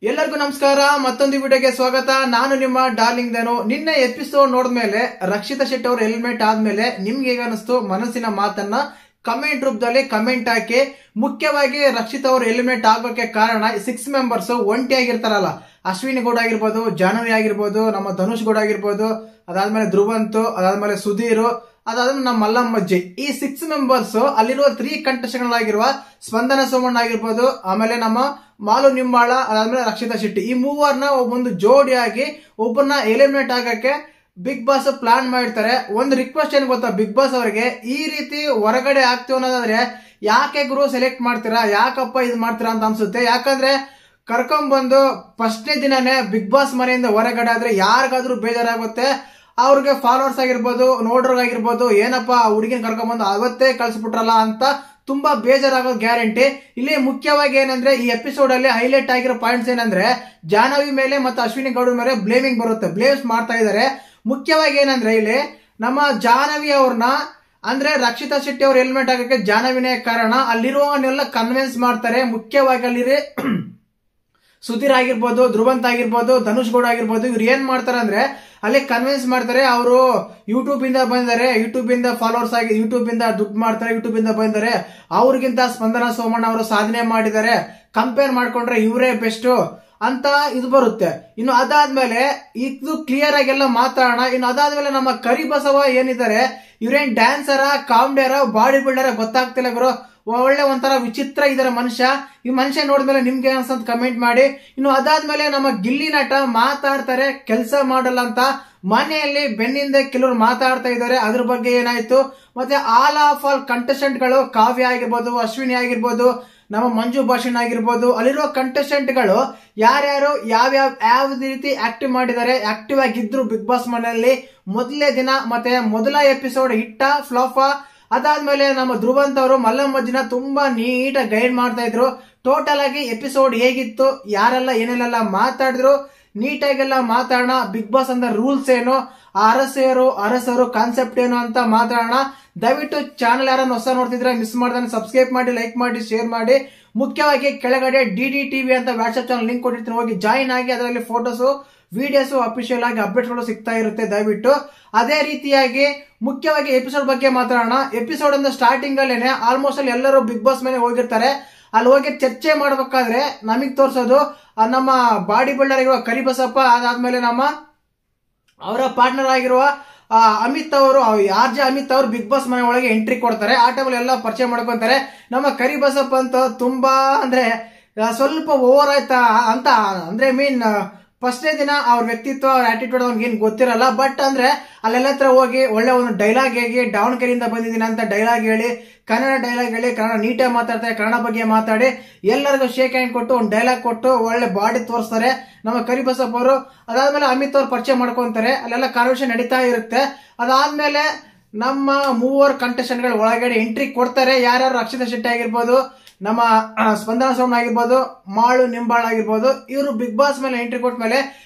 ಎಲ್ಲರಿಗೂ ನಮಸ್ಕಾರ. ಮತ್ತೊಂದು ವಿಡಿಯೋಗೆ ಸ್ವಾಗತ. ನಾನು ನಿಮ್ಮ ಡಾರ್ಲಿಂಗ್ ಧನು. ನಿನ್ನೆ ಎಪಿಸೋಡ್ ನೋಡಿದ್ಮೇಲೆ ರಕ್ಷಿತಾ ಶೆಟ್ಟಿ ಅವರು ಎಲಿಮಿನೇಟ್ ಆದ್ಮೇಲೆ ನಿಮ್ಗೆ ಹೇಗ ಅನಿಸ್ತು ಮನಸ್ಸಿನ ಮಾತನ್ನ ಕಮೆಂಟ್ ರೂಪದಲ್ಲಿ ಕಮೆಂಟ್ ಹಾಕಿ. ಮುಖ್ಯವಾಗಿ ರಕ್ಷಿತಾ ಅವರು ಎಲಿಮಿನೇಟ್ ಆಗೋಕೆ ಕಾರಣ 6 ಮೆಂಬರ್ಸ್ ಒಂಟಿ ಆಗಿರ್ತಾರಲ್ಲ, ಅಶ್ವಿನಿ ಗೌಡ ಆಗಿರ್ಬೋದು, ಜಾಹ್ನವಿ ಆಗಿರ್ಬೋದು, ನಮ್ಮ ಧನುಷ್ ಗೌಡ ಆಗಿರ್ಬೋದು, ಅದಾದ್ಮೇಲೆ ಧ್ರುವಂತು, ಅದಾದ್ಮೇಲೆ ಸುಧೀರ್, ಅದಾದ್ಮೇಲೆ ನಮ್ಮ ಮಲ್ಲಮ್ಮಜ್ಜಿ. ಈ 6 ಮೆಂಬರ್ಸ್ ಅಲ್ಲಿರುವ 3 ಕಂಟೆಸ್ಟೆಂಟ್ಗಳಾಗಿರುವ ಸ್ಪಂದನ ಸೋಮಣ್ಣ ಆಗಿರ್ಬೋದು, ಆಮೇಲೆ ನಮ್ಮ ಮಾಲು ನಿಂಬಾಳ, ಅದಾದ್ಮೇಲೆ ರಕ್ಷಿತಾ ಶೆಟ್ಟಿ, ಈ ಮೂವರ್ನ ಒಂದು ಜೋಡಿಯಾಗಿ ಒಬ್ಬರನ್ನ ಎಲಿಮಿನೇಟ್ ಆಗಕ್ಕೆ ಬಿಗ್ ಬಾಸ್ ಪ್ಲಾನ್ ಮಾಡಿರ್ತಾರೆ. ಒಂದು ರಿಕ್ವೆಸ್ಟ್ ಏನ್ ಗೊತ್ತಾ ಬಿಗ್ ಬಾಸ್ ಅವರಿಗೆ, ಈ ರೀತಿ ಹೊರಗಡೆ ಆಗ್ತೀವಿ ಅನ್ನೋದಾದ್ರೆ ಯಾಕೆ ಗುರು ಸೆಲೆಕ್ಟ್ ಮಾಡ್ತೀರಾ, ಯಾಕಪ್ಪ ಇದು ಮಾಡ್ತೀರಾ ಅಂತ ಅನ್ಸುತ್ತೆ. ಯಾಕಂದ್ರೆ ಕರ್ಕೊಂಡ್ಬಂದು ಫಸ್ಟ್ನೇ ದಿನನೇ ಬಿಗ್ ಬಾಸ್ ಮನೆಯಿಂದ ಹೊರಗಡೆ ಆದ್ರೆ ಯಾರಿಗಾದ್ರೂ ಬೇಜಾರಾಗುತ್ತೆ. ಅವ್ರಿಗೆ ಫಾಲೋವರ್ಸ್ ಆಗಿರ್ಬೋದು, ನೋಡ್ರಿಗಾಗಿರ್ಬೋದು, ಏನಪ್ಪಾ ಹುಡುಗಿನ ಕರ್ಕೊಂಡ್ಬಂದು ಅವತ್ತೇ ಕಳ್ಸಿಬಿಟ್ರಲ್ಲ ಅಂತ ತುಂಬಾ ಬೇಜಾರಾಗೋದು ಗ್ಯಾರಂಟಿ. ಇಲ್ಲಿ ಮುಖ್ಯವಾಗಿ ಏನಂದ್ರೆ ಈ ಎಪಿಸೋಡ್ ಅಲ್ಲಿ ಹೈಲೈಟ್ ಆಗಿರೋ ಪಾಯಿಂಟ್ಸ್ ಏನಂದ್ರೆ ಜಾಹ್ನವಿ ಮೇಲೆ ಮತ್ತು ಅಶ್ವಿನಿ ಗೌಡ ಮೇಲೆ ಬ್ಲೇಮಿಂಗ್ ಬರುತ್ತೆ, ಬ್ಲೇಮ್ಸ್ ಮಾಡ್ತಾ ಇದಾರೆ. ಮುಖ್ಯವಾಗಿ ಏನಂದ್ರೆ ಇಲ್ಲಿ ನಮ್ಮ ಜಾಹ್ನವಿ ಅವ್ರನ್ನ ಅಂದ್ರೆ ರಕ್ಷಿತಾ ಶೆಟ್ಟಿ ಅವ್ರ ಎಲಿಮಿನೇಟ್ ಆಗಕ್ಕೆ ಜಾಹ್ನವಿನೇ ಕಾರಣ. ಅಲ್ಲಿರುವವನ್ನೆಲ್ಲ ಕನ್ವಿನ್ಸ್ ಮಾಡ್ತಾರೆ. ಮುಖ್ಯವಾಗಿ ಅಲ್ಲಿ ಸುಧೀರ್ ಆಗಿರ್ಬೋದು, ಧ್ರುವಂತ್ ಆಗಿರ್ಬೋದು, ಧನುಷ್ ಗೌಡ ಆಗಿರ್ಬೋದು, ಇವ್ರು ಏನ್ ಮಾಡ್ತಾರೆ ಅಂದ್ರೆ ಅಲ್ಲಿ ಕನ್ವಿನ್ಸ್ ಮಾಡ್ತಾರೆ. ಅವರು ಯೂಟ್ಯೂಬ್ ಇಂದ ಬಂದಿದ್ದಾರೆ, ಯೂಟ್ಯೂಬ್ ಇಂದ ಫಾಲೋವರ್ಸ್ ಆಗಿ ಯೂಟ್ಯೂಬ್ ಇಂದ ದುಡ್ಡು ಮಾಡ್ತಾರೆ, ಯೂಟ್ಯೂಬ್ ಇಂದ ಬಂದಿದ್ದಾರೆ, ಅವ್ರಿಗಿಂತ ಸ್ಪಂದನ ಸೋಮಣ್ಣ ಅವರು ಸಾಧನೆ ಮಾಡಿದ್ದಾರೆ, ಕಂಪೇರ್ ಮಾಡ್ಕೊಂಡ್ರೆ ಇವರೇ ಬೆಸ್ಟ್ ಅಂತ ಇದು ಬರುತ್ತೆ. ಇನ್ನು ಅದಾದ್ಮೇಲೆ ಇದು ಕ್ಲಿಯರ್ ಆಗೆಲ್ಲ ಮಾತಾಡೋಣ. ಇನ್ನು ಅದಾದ್ಮೇಲೆ ನಮ್ಮ ಕರಿಬಸವ ಏನಿದ್ದಾರೆ, ಇವ್ರೇನ್ ಡ್ಯಾನ್ಸರ, ಕಾಮಿಡಿಯರ, ಬಾಡಿ ಬಿಲ್ಡರ ಗೊತ್ತಾಗ್ತಿಲ್ಲ ಗುರು. ಒಳ್ಳೆ ಒಂಥರ ವಿಚಿತ್ರ ಇದಾರೆ ಮನುಷ್ಯ. ಈ ಮನುಷ್ಯ ನೋಡಿದ್ಮೇಲೆ ನಿಮ್ಗೆ ಅನ್ಸಂತ ಕಮೆಂಟ್ ಮಾಡಿ. ಇನ್ನು ಅದಾದ್ಮೇಲೆ ನಮ್ಮ ಗಿಲ್ಲಿ ನಟ ಮಾತಾಡ್ತಾರೆ ಕೆಲಸ ಮಾಡಲ್ಲ ಅಂತ, ಮನೆಯಲ್ಲಿ ಬೆನ್ನಿಂದ ಕೆಲವರು ಮಾತಾಡ್ತಾ ಇದ್ದಾರೆ. ಅದ್ರ ಬಗ್ಗೆ ಏನಾಯ್ತು, ಮತ್ತೆ ಆಲ್ ಆಫ್ ಆಲ್ ಕಂಟೆಸ್ಟೆಂಟ್ ಗಳು ಕಾವ್ಯ ಆಗಿರ್ಬೋದು, ಅಶ್ವಿನಿ ಆಗಿರ್ಬೋದು, ನಮ್ಮ ಮಂಜು ಭಾಷಣ್ ಆಗಿರ್ಬೋದು, ಅಲ್ಲಿರುವ ಕಂಟೆಸ್ಟೆಂಟ್ ಗಳು ಯಾರ್ಯಾರು ಯಾವ ರೀತಿ ಆಕ್ಟಿವ್ ಮಾಡಿದ್ದಾರೆ, ಆಕ್ಟಿವ್ ಆಗಿದ್ರು ಬಿಗ್ ಬಾಸ್ ಮನೆಯಲ್ಲಿ ಮೊದಲನೇ ದಿನ ಮತ್ತೆ ಮೊದಲ ಎಪಿಸೋಡ್ ಹಿಟ್ಟ ಫ್ಲಾಫಾ. ಅದಾದ್ಮೇಲೆ ನಮ್ಮ ಧ್ರುವಂತ್ ಅವರು ಮಲ್ಲಮ್ಮಜ್ಜಿನ ತುಂಬಾ ನೀಟಾಗಿ ಗೈಡ್ ಮಾಡ್ತಾ ಇದ್ರು. ಟೋಟಲ್ ಆಗಿ ಎಪಿಸೋಡ್ ಹೇಗಿತ್ತು, ಯಾರೆಲ್ಲ ಏನೆಲ್ಲ ಮಾತಾಡಿದ್ರು, ನೀಟಾಗೆಲ್ಲ ಮಾತಾಡೋಣ. ಬಿಗ್ ಬಾಸ್ ಅಂದ್ರೆ ರೂಲ್ಸ್ ಏನು, ಅರಸರು ಕಾನ್ಸೆಪ್ಟ್ ಏನು ಅಂತ ಮಾತಾಡೋಣ. ದಯವಿಟ್ಟು ಚಾನಲ್ ಯಾರನ್ನ ಹೊಸ ನೋಡ್ತಿದ್ರೆ ಮಿಸ್ ಮಾಡ್ದಾನೆ ಸಬ್ಸ್ಕ್ರೈಬ್ ಮಾಡಿ, ಲೈಕ್ ಮಾಡಿ, ಶೇರ್ ಮಾಡಿ. ಮುಖ್ಯವಾಗಿ ಕೆಳಗಡೆ DD TV ಅಂತ ವಾಟ್ಸ್ಆಪ್ ಚಾನಲ್ ಲಿಂಕ್ ಕೊಟ್ಟಿರ್ತೀನಿ, ಹೋಗಿ ಜಾಯಿನ್ ಆಗಿ. ಅದರಲ್ಲಿ ಫೋಟೋಸ್, ವಿಡಿಯೋಸ್, ಅಫಿಷಿಯಲ್ ಆಗಿ ಅಪ್ಡೇಟ್ಗಳು ಸಿಗ್ತಾ ಇರುತ್ತೆ ದಯವಿಟ್ಟು. ಅದೇ ರೀತಿಯಾಗಿ ಮುಖ್ಯವಾಗಿ ಎಪಿಸೋಡ್ ಬಗ್ಗೆ ಮಾತಾಡೋಣ. ಎಪಿಸೋಡ್ ಅಂದ್ರೆ ಸ್ಟಾರ್ಟಿಂಗ್ ಅಲ್ಲೇನೆ ಆಲ್ಮೋಸ್ಟ್ ಅಲ್ಲಿ ಎಲ್ಲರೂ ಬಿಗ್ ಬಾಸ್ ಮೇಲೆ ಹೋಗಿರ್ತಾರೆ. ಅಲ್ಲಿ ಹೋಗಿ ಚರ್ಚೆ ಮಾಡ್ಬೇಕಾದ್ರೆ ನಮಗ್ ತೋರ್ಸೋದು ನಮ್ಮ ಬಾಡಿ ಬಿಲ್ಡರ್ ಆಗಿರುವ ಕರಿಬಸಪ್ಪ, ಅದಾದ್ಮೇಲೆ ನಮ್ಮ ಅವರ ಪಾರ್ಟ್ನರ್ ಆಗಿರುವ ಅಮಿತ್ ಅವರು, ಅಮಿತ್ ಅವರು ಬಿಗ್ ಬಾಸ್ ಮನೆ ಒಳಗೆ ಎಂಟ್ರಿ ಕೊಡ್ತಾರೆ. ಆ ಟೈಮಲ್ಲಿ ಎಲ್ಲ ಪರಿಚಯ ಮಾಡ್ಕೊಂತಾರೆ. ನಮ್ಮ ಕರಿಬಸಪ್ಪ ಅಂತ ತುಂಬಾ ಅಂದ್ರೆ ಸ್ವಲ್ಪ ಓವರ್ ಆಯ್ತಾ ಅಂತ, ಅಂದ್ರೆ ಮೀನ್ ಫಸ್ಟ್ನೇ ದಿನ ಅವ್ರ ವ್ಯಕ್ತಿತ್ವ, ಅವ್ರ ಆಟಿಟ್ಯೂಡ್ ಅವ್ನಿಗೆ ಏನ್ ಗೊತ್ತಿರಲ್ಲ. ಬಟ್ ಅಂದ್ರೆ ಅಲ್ಲೆಲ್ಲ ಹತ್ರ ಹೋಗಿ ಒಳ್ಳೆ ಒಂದು ಡೈಲಾಗ್ ಹೇಳಿ, ದಾವಣಗೆರೆಯಿಂದ ಬಂದಿದ್ದೀನಿ ಅಂತ ಡೈಲಾಗ್ ಹೇಳಿ, ಕನ್ನಡ ಡೈಲಾಗ್ ಹೇಳಿ, ಕನ್ನಡ ನೀಟಾಗಿ ಮಾತಾಡ್ತಾರೆ, ಕನ್ನಡ ಬಗ್ಗೆ ಮಾತಾಡಿ ಎಲ್ಲರಿಗೂ ಶೇಕ್ ಹ್ಯಾಂಡ್ ಕೊಟ್ಟು ಒಂದು ಡೈಲಾಗ್ ಕೊಟ್ಟು ಒಳ್ಳೆ ಬಾಡಿ ತೋರಿಸ್ತಾರೆ ನಮ್ಮ ಕರಿಬಸಪ್ಪ ಅವರು. ಅದಾದ್ಮೇಲೆ ಅಮಿತ್ ಅವ್ರು ಪರಿಚಯ ಮಾಡ್ಕೊಂತಾರೆ. ಅಲ್ಲೆಲ್ಲ ಕಾನ್ವರ್ಸೇಷನ್ ನಡೀತಾ ಇರುತ್ತೆ. ಅದಾದ್ಮೇಲೆ ನಮ್ಮ ಮೂವರು ಕಂಟೆಸ್ಟೆಂಟ್ ಗಳು ಒಳಗಡೆ ಎಂಟ್ರಿ ಕೊಡ್ತಾರೆ. ಯಾರ್ಯಾರು ರಕ್ಷಿತಾ ಶೆಟ್ಟಿ ಆಗಿರ್ಬೋದು, ನಮ್ಮ ಸ್ಪಂದನ ಸೋಮಣ್ಣ ಆಗಿರ್ಬೋದು, ಮಾಳು ನಿಂಬಾಳ ಆಗಿರ್ಬೋದು, ಇವರು ಬಿಗ್ ಬಾಸ್ ಮೇಲೆ ಎಂಟ್ರಿ ಕೊಟ್ಟ ಮೇಲೆ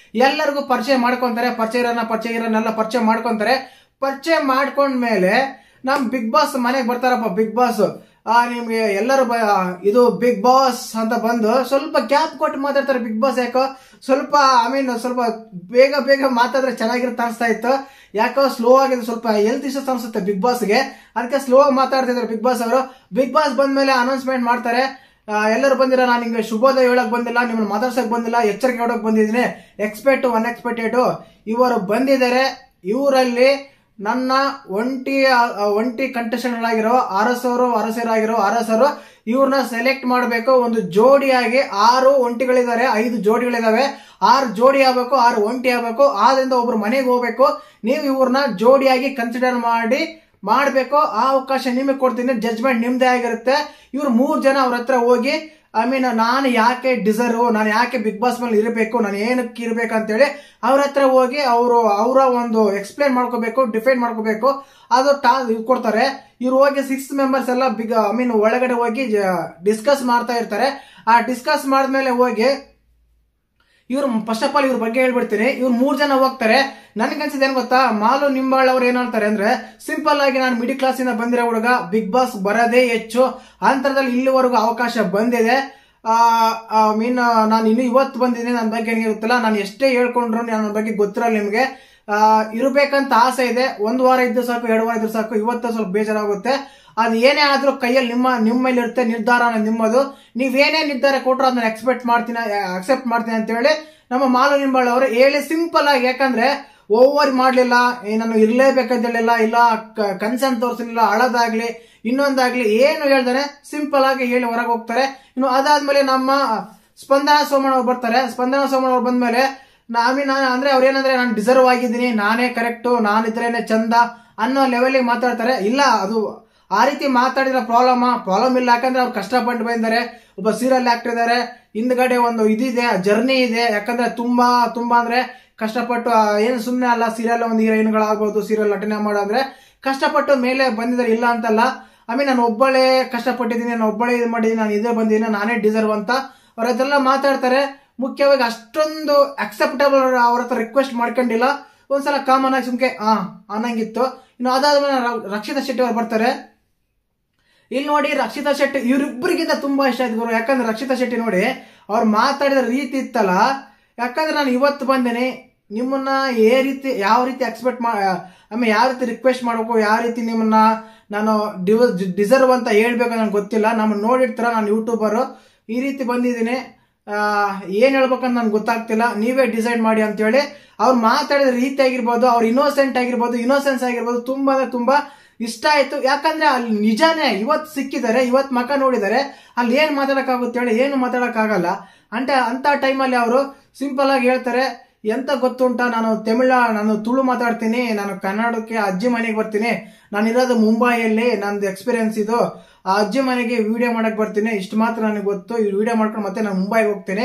ಎಲ್ಲರಿಗೂ ಪರಿಚಯ ಮಾಡ್ಕೊಂತಾರೆ. ಪರಿಚಯ ಮಾಡ್ಕೊಂತಾರೆ. ಪರಿಚಯ ಮಾಡ್ಕೊಂಡ್ಮೇಲೆ ನಮ್ ಬಿಗ್ ಬಾಸ್ ಮನೆಗೆ ಬರ್ತಾರಪ್ಪ. ಬಿಗ್ ಬಾಸ್ ನಿಮ್ಗೆ ಎಲ್ಲರೂ ಇದು ಬಿಗ್ ಬಾಸ್ ಅಂತ ಬಂದು ಸ್ವಲ್ಪ ಗ್ಯಾಪ್ ಕೊಟ್ಟು ಮಾತಾಡ್ತಾರೆ. ಬಿಗ್ ಬಾಸ್ ಯಾಕೋ ಸ್ವಲ್ಪ ಸ್ವಲ್ಪ ಬೇಗ ಮಾತಾಡಿದ್ರೆ ಚೆನ್ನಾಗಿರುತ್ತೆ ಅನ್ಸ್ತಾ ಇತ್ತು. ಯಾಕೋ ಸ್ಲೋ ಆಗಿದೆ, ಸ್ವಲ್ಪ ಹೆಲ್ತ್ ಇಶ್ಯೂಸ್ ಅನ್ಸುತ್ತೆ ಬಿಗ್ ಬಾಸ್ಗೆ, ಅದಕ್ಕೆ ಸ್ಲೋ ಆಗಿ ಮಾತಾಡ್ತಿದ್ದಾರೆ ಬಿಗ್ ಬಾಸ್ ಅವರು. ಬಿಗ್ ಬಾಸ್ ಬಂದ್ಮೇಲೆ ಅನೌನ್ಸ್ಮೆಂಟ್ ಮಾಡ್ತಾರೆ, ಎಲ್ಲರೂ ಬಂದಿರ, ನಾನು ನಿಮ್ಗೆ ಶುಭೋದಯ ಹೇಳಕ್ ಬಂದಿಲ್ಲ, ನಿಮ್ಮನ್ನ ಮಾತಾಡ್ಸಕ್ ಬಂದಿಲ್ಲ, ಎಚ್ಚರಿಕೆ ಕೊಡಕ್ ಬಂದಿದ್ದೀನಿ, ಎಕ್ಸ್ಪೆಕ್ಟ್ ಅನ್ಎಕ್ಸ್ಪೆಕ್ಟೆಡ್ ಇವರು ಬಂದಿದ್ದಾರೆ. ಇವರಲ್ಲಿ ನನ್ನ ಒಂಟಿ ಕಂಟೆಸ್ಟೆಂಟ್ ಅರಸರು ಇವ್ರನ್ನ ಸೆಲೆಕ್ಟ್ ಮಾಡಬೇಕು. ಒಂದು ಜೋಡಿಯಾಗಿ 6 ಒಂಟಿಗಳಿದ್ದಾರೆ, 5 ಜೋಡಿಗಳಿದಾವೆ. 6 ಜೋಡಿ ಆಗ್ಬೇಕು, 6 ಒಂಟಿ ಆಗ್ಬೇಕು. ಆದ್ರಿಂದ ಒಬ್ರು ಮನೆಗೆ ಹೋಗ್ಬೇಕು. ನೀವು ಇವ್ರನ್ನ ಜೋಡಿಯಾಗಿ ಕನ್ಸಿಡರ್ ಮಾಡಬೇಕು. ಆ ಅವಕಾಶ ನಿಮಗೆ ಕೊಡ್ತೀನಿ, ಜಡ್ಜ್ಮೆಂಟ್ ನಿಮ್ದೇ ಆಗಿರುತ್ತೆ. ಇವ್ರು 3 ಜನ ಅವ್ರ ಹತ್ರ ಹೋಗಿ ನಾನು ಯಾಕೆ ಡಿಸರ್ವ್, ನಾನು ಯಾಕೆ ಬಿಗ್ ಬಾಸ್ ಮೇಲೆ ಇರಬೇಕು, ನಾನು ಏನಕ್ಕೆ ಇರ್ಬೇಕಂತೇಳಿ ಅವ್ರ ಹತ್ರ ಹೋಗಿ ಅವರ ಒಂದು ಎಕ್ಸ್ಪ್ಲೇನ್ ಮಾಡ್ಕೋಬೇಕು, ಡಿಫೈನ್ ಮಾಡ್ಕೋಬೇಕು. ಅದು ಕೊಡ್ತಾರೆ. ಇವ್ರು ಹೋಗಿ 6 ಮೆಂಬರ್ಸ್ ಎಲ್ಲ ಒಳಗಡೆ ಹೋಗಿ ಡಿಸ್ಕಸ್ ಮಾಡ್ತಾ ಇರ್ತಾರೆ. ಆ ಡಿಸ್ಕಸ್ ಮಾಡಿದ್ಮೇಲೆ ಹೋಗಿ ಇವ್ರು ಫಸ್ಟ್ ಆಫ್ ಆಲ್ ಇವ್ರ ಬಗ್ಗೆ ಹೇಳ್ಬಿಡ್ತೀನಿ. ಇವ್ರು 3 ಜನ ಹೋಗ್ತಾರೆ. ನನ್ಗನ್ಸಿದ್ ಏನ್ ಗೊತ್ತಾ, ಮಾಲು ನಿಂಬಾಳ್ ಅವ್ರು ಏನ್ ಹೇಳ್ತಾರೆ ಅಂದ್ರೆ, ಸಿಂಪಲ್ ಆಗಿ ನಾನು ಮಿಡಿಲ್ ಕ್ಲಾಸ್ ಇಂದ ಬಂದಿರೋ ಹುಡುಗ, ಬಿಗ್ ಬಾಸ್ ಬರೋದೇ ಹೆಚ್ಚು ಅಂತರದಲ್ಲಿ ಇಲ್ಲಿವರೆಗೂ ಅವಕಾಶ ಬಂದಿದೆ. ಮೀನ್ ನಾನು ಇನ್ನು ಇವತ್ತು ಬಂದಿದ್ದೀನಿ, ನನ್ನ ಬಗ್ಗೆ ನಿಮಗೆ ಗೊತ್ತಿಲ್ಲ. ನಾನು ಎಷ್ಟೇ ಹೇಳ್ಕೊಂಡ್ರು ನನ್ನ ಬಗ್ಗೆ ಗೊತ್ತಿರಲ್ಲ ನಿಮ್ಗೆ. ಇರ್ಬೇಕಂತ ಆಸೆ ಇದೆ. 1 ವಾರ ಇದ್ದು ಸಾಕು, 2 ವಾರ ಇದ್ದು ಸಾಕು. ಇವತ್ತು ಸ್ವಲ್ಪ ಬೇಜಾರಾಗುತ್ತೆ. ಅದು ಏನೇ ಆದ್ರೂ ಕೈಯಲ್ಲಿ ನಿಮ್ಮ ಮೇಲೆ ಇರುತ್ತೆ, ನಿರ್ಧಾರ ನಿಮ್ಮದು. ನೀವೇನೇ ನಿರ್ಧಾರ ಕೊಟ್ಟರು ಅದನ್ನ ಅಕ್ಸೆಪ್ಟ್ ಮಾಡ್ತೀನಿ ಅಂತ ಹೇಳಿ ನಮ್ಮ ಮಾಲು ನಿಂಬಾಳ್ ಅವರು ಹೇಳಿ ಸಿಂಪಲ್ ಆಗಿ. ಯಾಕಂದ್ರೆ ಓವರ್ ಮಾಡ್ಲಿಲ್ಲ, ನಾನು ಇರ್ಲೇಬೇಕಂತ ಹೇಳಿಲ್ಲ, ಇಲ್ಲ ಕನ್ಸರ್ನ್ ತೋರಿಸಲಿಲ್ಲ, ಅಳದಾಗ್ಲಿ ಇನ್ನೊಂದಾಗ್ಲಿ ಏನು ಹೇಳ್ದಾರೆ ಸಿಂಪಲ್ ಆಗಿ ಹೇಳಿ ಹೊರಗೆ ಹೋಗ್ತಾರೆ. ಇನ್ನು ಅದಾದ್ಮೇಲೆ ನಮ್ಮ ಸ್ಪಂದನಾ ಸೋಮಣ್ಣ ಅವ್ರು ಬರ್ತಾರೆ. ಸ್ಪಂದನಾ ಸೋಮಣ್ಣ ಅವ್ರು ಬಂದ್ಮೇಲೆ ಅಂದ್ರೆ ಅವ್ರೇನಂದ್ರೆ ನಾನು ಡಿಸರ್ವ್ ಆಗಿದ್ದೀನಿ, ನಾನೇ ಕರೆಕ್ಟು, ನಾನಿದ್ರೇನೆ ಚಂದ ಅನ್ನೋ ಲೆವೆಲ್ಗೆ ಮಾತಾಡ್ತಾರೆ. ಇಲ್ಲ, ಅದು ಆ ರೀತಿ ಮಾತಾಡಿದ್ರೆ ಪ್ರಾಬ್ಲಮ್ ಇಲ್ಲ. ಯಾಕಂದ್ರೆ ಅವ್ರು ಕಷ್ಟಪಟ್ಟು ಬಂದಿದ್ದಾರೆ. ಒಬ್ಬ ಸೀರಿಯಲ್ ಆಕ್ಟರ್ ಇದ್ದಾರೆ, ಹಿಂದ್ಗಡೆ ಒಂದು ಇದಿದೆ, ಜರ್ನಿ ಇದೆ. ಯಾಕಂದ್ರೆ ತುಂಬಾ ಅಂದ್ರೆ ಕಷ್ಟಪಟ್ಟು, ಏನು ಸುಮ್ಮನೆ ಅಲ್ಲ, ಸೀರಿಯಲ್ ಒಂದು ಹೀರೋಯಿನ್ಗಳಾಗ್ಬೋದು, ಸೀರಿಯಲ್ ನಟನೆ ಮಾಡೋದ್ರೆ ಕಷ್ಟಪಟ್ಟು ಮೇಲೆ ಬಂದಿದ್ದಾರೆ, ಇಲ್ಲ ಅಂತಲ್ಲ. ನಾನು ಒಬ್ಬಳೇ ಕಷ್ಟಪಟ್ಟಿದ್ದೀನಿ, ನಾನು ಒಬ್ಬಳೇ ಇದು ಮಾಡಿದ್ದೀನಿ, ನಾನು ಇದೇ ಬಂದಿದ್ದೀನಿ, ನಾನೇ ಡಿಸರ್ವ್ ಅಂತ ಅವರದೆಲ್ಲ ಮಾತಾಡ್ತಾರೆ. ಮುಖ್ಯವಾಗಿ ಅಷ್ಟೊಂದು ಅಕ್ಸೆಪ್ಟಬಲ್ ಅವ್ರ ಹತ್ರ ರಿಕ್ವೆಸ್ಟ್ ಮಾಡ್ಕೊಂಡಿಲ್ಲ. ಒಂದ್ಸಲ ಕಾಮನ್ ಆಗಿ ಸುಮ್ಕೆ ಅನ್ನಂಗಿತ್ತು. ಇನ್ನು ಅದಾದ್ಮೇಲೆ ರಕ್ಷಿತಾ ಶೆಟ್ಟಿ ಅವ್ರು ಬರ್ತಾರೆ. ಇಲ್ಲಿ ನೋಡಿ, ರಕ್ಷಿತಾ ಶೆಟ್ಟಿ ಇವರಿಬ್ಬರಿಗಿಂತ ತುಂಬಾ ಇಷ್ಟ ಆಯ್ತು ಗುರು. ಯಾಕಂದ್ರೆ ರಕ್ಷಿತಾ ಶೆಟ್ಟಿ ನೋಡಿ ಅವ್ರು ಮಾತಾಡಿದ ರೀತಿ ಇತ್ತಲ್ಲ. ಯಾಕಂದ್ರೆ ನಾನು ಇವತ್ತು ಬಂದೇನೆ, ನಿಮ್ಮನ್ನ ಯಾವ ರೀತಿ ಎಕ್ಸ್ಪೆಕ್ಟ್ ಯಾವ ರೀತಿ ರಿಕ್ವೆಸ್ಟ್ ಮಾಡಬೇಕು, ಯಾವ ರೀತಿ ನಿಮ್ಮನ್ನ ನಾನು ಡಿಸರ್ವ್ ಅಂತ ಹೇಳ್ಬೇಕು ನನಗೆ ಗೊತ್ತಿಲ್ಲ. ನಮ್ಮನ್ನ ನೋಡಿರ್ತಾರ, ನಾನು ಯೂಟ್ಯೂಬರ್, ಈ ರೀತಿ ಬಂದಿದ್ದೀನಿ, ಏನ್ ಹೇಳ್ಬೇಕಂತ ನನ್ಗೆ ಗೊತ್ತಾಗ್ತಿಲ್ಲ, ನೀವೇ ಡಿಸೈಡ್ ಮಾಡಿ ಅಂತ ಹೇಳಿ ಅವ್ರು ಮಾತಾಡಿದ ರೀತಿ ಆಗಿರ್ಬೋದು, ಅವ್ರು ಇನ್ನೋಸೆನ್ಸ್ ಆಗಿರ್ಬೋದು, ತುಂಬಾ ಇಷ್ಟ ಆಯ್ತು. ಯಾಕಂದ್ರೆ ಅಲ್ಲಿ ನಿಜಾನೇ ಇವತ್ತು ಸಿಕ್ಕಿದ್ದಾರೆ, ಇವತ್ತು ಮಕ ನೋಡಿದ್ದಾರೆ, ಅಲ್ಲಿ ಏನ್ ಮಾತಾಡಕ್ಕಾಗುತ್ತೆ ಹೇಳಿ, ಏನು ಮಾತಾಡಕ್ಕಾಗಲ್ಲ. ಅಂತ ಟೈಮಲ್ಲಿ ಅವರು ಸಿಂಪಲ್ ಆಗಿ ಹೇಳ್ತಾರೆ, ಎಂತ ಗೊತ್ತುಂಟ, ನಾನು ತುಳು ಮಾತಾಡ್ತೀನಿ, ನಾನು ಕನ್ನಡಕ್ಕೆ ಅಜ್ಜಿ ಮನೆಗೆ ಬರ್ತೀನಿ, ನಾನಿರೋದು ಮುಂಬೈಯಲ್ಲಿ, ನಂದು ಎಕ್ಸ್ಪೀರಿಯನ್ಸ್ ಇದು, ಆ ಅಜ್ಜಿ ಮನೆಗೆ ವಿಡಿಯೋ ಮಾಡಕ್ ಬರ್ತೀನಿ, ಇಷ್ಟು ಮಾತ್ರ ನನಗೆ ಗೊತ್ತು, ಈ ವಿಡಿಯೋ ಮಾಡ್ಕೊಂಡು ಮತ್ತೆ ನಾನು ಮುಂಬೈಗೆ ಹೋಗ್ತೀನಿ.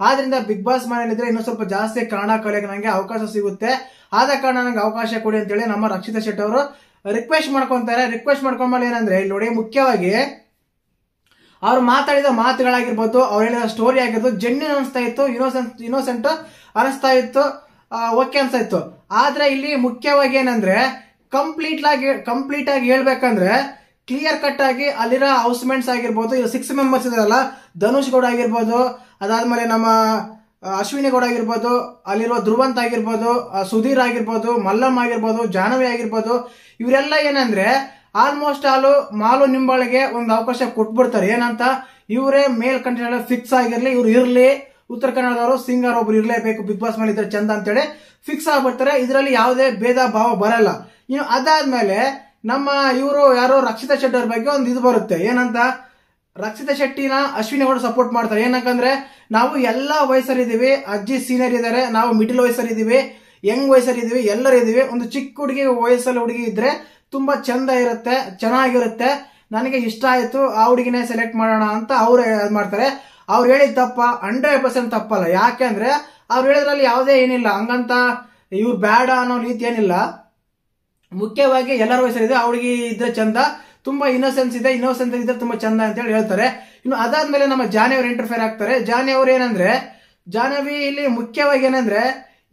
ಆದ್ರಿಂದ ಬಿಗ್ ಬಾಸ್ ಮನೇಲಿದ್ರೆ ಇನ್ನೂ ಸ್ವಲ್ಪ ಜಾಸ್ತಿ ಕನ್ನಡ ಕಲಿಯಕ್ಕೆ ನನಗೆ ಅವಕಾಶ ಸಿಗುತ್ತೆ, ಆದ ಕಾರಣ ನನಗೆ ಅವಕಾಶ ಕೊಡಿ ಅಂತೇಳಿ ನಮ್ಮ ರಕ್ಷಿತಾ ಶೆಟ್ಟಿ ಅವರು ರಿಕ್ವೆಸ್ಟ್ ಮಾಡ್ಕೊಂತಾರೆ. ರಿಕ್ವೆಸ್ಟ್ ಮಾಡ್ಕೊಂಡ್ಮೇಲೆ ಏನಂದ್ರೆ ಇಲ್ಲಿ ನೋಡಿ, ಮುಖ್ಯವಾಗಿ ಅವ್ರು ಮಾತಾಡಿದ ಮಾತುಗಳಾಗಿರ್ಬೋದು, ಅವ್ರು ಹೇಳಿದ ಸ್ಟೋರಿ ಆಗಿರ್ಬೋದು, ಜೆನ್ಯೂನ್ ಅನಿಸ್ತಾ ಇತ್ತು, ಇನ್ನೋಸೆಂಟ್ ಅನಿಸ್ತಾ ಇತ್ತು, ಓಕೆ ಅನ್ಸ್ತಾ ಇತ್ತು. ಆದ್ರೆ ಇಲ್ಲಿ ಮುಖ್ಯವಾಗಿ ಏನಂದ್ರೆ ಕಂಪ್ಲೀಟ್ ಆಗಿ ಹೇಳ್ಬೇಕಂದ್ರೆ ಕ್ಲಿಯರ್ ಕಟ್ ಆಗಿ ಅಲ್ಲಿರೋ ಹೌಸ್ಮೇಟ್ಸ್ ಆಗಿರ್ಬೋದು, 6 ಮೆಂಬರ್ಸ್ ಇದಾರಲ್ಲ, ಧನುಷ್ ಗೌಡ ಆಗಿರ್ಬೋದು, ಅದಾದ್ಮೇಲೆ ನಮ್ಮ ಅಶ್ವಿನಿ ಗೌಡ ಆಗಿರ್ಬೋದು, ಅಲ್ಲಿರುವ ಧ್ರುವಂತ್ ಆಗಿರ್ಬೋದು, ಸುಧೀರ್ ಆಗಿರ್ಬೋದು, ಮಲ್ಲಮ್ಮ ಆಗಿರ್ಬೋದು, ಜಾಹ್ನವಿ ಆಗಿರ್ಬೋದು, ಇವರೆಲ್ಲ ಏನಂದ್ರೆ ಆಲ್ಮೋಸ್ಟ್ ಮಾಲು ನಿಂಬಾಳಿಗೆ ಒಂದು ಅವಕಾಶ ಕೊಟ್ಬಿಡ್ತಾರೆ. ಏನಂತ, ಇವರೇ ಮೇಲ್ ಕಂಟೆಂಟ್ ಫಿಕ್ಸ್ ಆಗಿರ್ಲಿ, ಇವ್ರು ಇರ್ಲಿ, ಉತ್ತರ ಕನ್ನಡದವರು ಸಿಂಗರ್ ಒಬ್ರು ಇರ್ಲೇಬೇಕು ಬಿಗ್ ಬಾಸ್ ಮೇಲೆ ಇದ್ರೆ ಚಂದ ಅಂತೇಳಿ ಫಿಕ್ಸ್ ಆಗ್ಬಿಡ್ತಾರೆ. ಇದರಲ್ಲಿ ಯಾವುದೇ ಭೇದ ಭಾವ ಬರಲ್ಲ. ಇನ್ನು ಅದಾದ್ಮೇಲೆ ನಮ್ಮ ಇವರು ಯಾರೋ ರಕ್ಷಿತಾ ಶೆಟ್ಟಿ ಅವ್ರ ಬಗ್ಗೆ ಒಂದು ಇದು ಬರುತ್ತೆ. ಏನಂತ, ರಕ್ಷಿತಾ ಶೆಟ್ಟಿನ ಅಶ್ವಿನಿ ಗೌಡ ಸಪೋರ್ಟ್ ಮಾಡ್ತಾರೆ. ಏನಕ್ಕಂದ್ರೆ ನಾವು ಎಲ್ಲಾ ವಯಸ್ಸರಿದ್ದೀವಿ, ಅಜ್ಜಿ ಸೀನಿಯರ್ ಇದಾರೆ, ನಾವು ಮಿಡಿಲ್ ವಯಸ್ಸರಿದ್ದೀವಿ, ಯಂಗ್ ವಯಸ್ಸರಿದ್ದೀವಿ, ಎಲ್ಲರೂ ಇದೀವಿ. ಒಂದು ಚಿಕ್ಕ ವಯಸ್ಸಲ್ಲಿ ಹುಡುಗಿ ಇದ್ರೆ ತುಂಬಾ ಚಂದ ಇರುತ್ತೆ, ಚೆನ್ನಾಗಿರುತ್ತೆ, ನನಗೆ ಇಷ್ಟ ಆಯ್ತು, ಆ ಹುಡುಗಿನೇ ಸೆಲೆಕ್ಟ್ ಮಾಡೋಣ ಅಂತ ಅವ್ರು ಮಾಡ್ತಾರೆ. ಅವ್ರು ಹೇಳಿದ ತಪ್ಪ 100% ತಪ್ಪಲ್ಲ. ಯಾಕೆಂದ್ರೆ ಅವ್ರು ಹೇಳಿದ್ರಲ್ಲಿ ಯಾವುದೇ ಏನಿಲ್ಲ, ಹಂಗಂತ ಇವ್ರು ಬೇಡ ಅನ್ನೋ ರೀತಿ ಏನಿಲ್ಲ. ಮುಖ್ಯವಾಗಿ ಎಲ್ಲರ ವಯಸ್ಸಲ್ಲಿದೆ, ಆ ಹುಡುಗಿ ಇದ್ರೆ ಚಂದ, ತುಂಬಾ ಇನ್ನೋಸೆನ್ಸ್ ಇದ್ರೆ ತುಂಬಾ ಚಂದ ಅಂತ ಹೇಳಿ ಹೇಳ್ತಾರೆ. ಇನ್ನು ಅದಾದ್ಮೇಲೆ ನಮ್ಮ ಜಾಹ್ನವಿ ಅವರು ಇಂಟರ್ಫೇರ್ ಆಗ್ತಾರೆ. ಜಾಹ್ನವಿ ಇಲ್ಲಿ ಮುಖ್ಯವಾಗಿ ಏನಂದ್ರೆ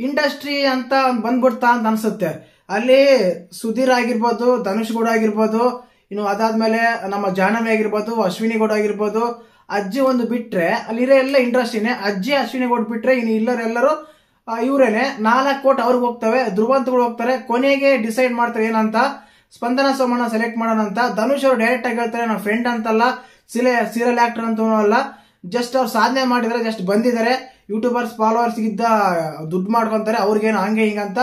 ಇಂಡಸ್ಟ್ರಿ ಅಂತ ಬಂದ್ಬಿಡ್ತಾ ಅಂತ ಅನ್ಸುತ್ತೆ. ಅಲ್ಲಿ ಸುಧೀರ್ ಆಗಿರ್ಬೋದು, ಧನುಷ್ ಗೌಡ ಆಗಿರ್ಬೋದು, ಇನ್ನು ಅದಾದ್ಮೇಲೆ ನಮ್ಮ ಜಾಹ್ನವಿ ಆಗಿರ್ಬೋದು, ಅಶ್ವಿನಿ ಗೌಡ ಆಗಿರ್ಬೋದು, ಅಜ್ಜಿ ಒಂದು ಬಿಟ್ರೆ ಅಲ್ಲಿರೋ ಎಲ್ಲ ಇಂಡಸ್ಟ್ರಿನೇ. ಅಜ್ಜಿ ಅಶ್ವಿನಿ ಗೌಡ ಬಿಟ್ರೆ ಇನ್ನು ಎಲ್ಲರೂ ಇವರೇನೆ. 4 ಕೋಟಿ ಅವ್ರಿಗೆ ಹೋಗ್ತವೆ, ಧ್ರುವಂತಗಳು ಹೋಗ್ತಾರೆ. ಕೊನೆಗೆ ಡಿಸೈಡ್ ಮಾಡ್ತಾರೆ ಏನಂತ, ಸ್ಪಂದನಾ ಸೋಮಣ್ಣ ಸೆಲೆಕ್ಟ್ ಮಾಡೋಣ ಅಂತ. ಧನುಷ್ ಅವರು ಡೈರೆಕ್ಟ್ ಆಗಿ ಹೇಳ್ತಾರೆ, ನನ್ನ ಫ್ರೆಂಡ್ ಅಂತಲ್ಲ, ಸೀರಿಯಲ್ ಆಕ್ಟರ್ ಅಂತೂ ಅಲ್ಲ, ಜಸ್ಟ್ ಅವ್ರು ಸಾಧನೆ ಮಾಡಿದ್ರೆ, ಜಸ್ಟ್ ಬಂದಿದ್ದಾರೆ, ಯೂಟ್ಯೂಬರ್ಸ್ ಫಾಲೋವರ್ಸ್ ಇದ್ದ ದುಡ್ಡು ಮಾಡ್ಕೊಂತಾರೆ, ಅವ್ರಿಗೇನು ಹಂಗೆ ಹಿಂಗಂತ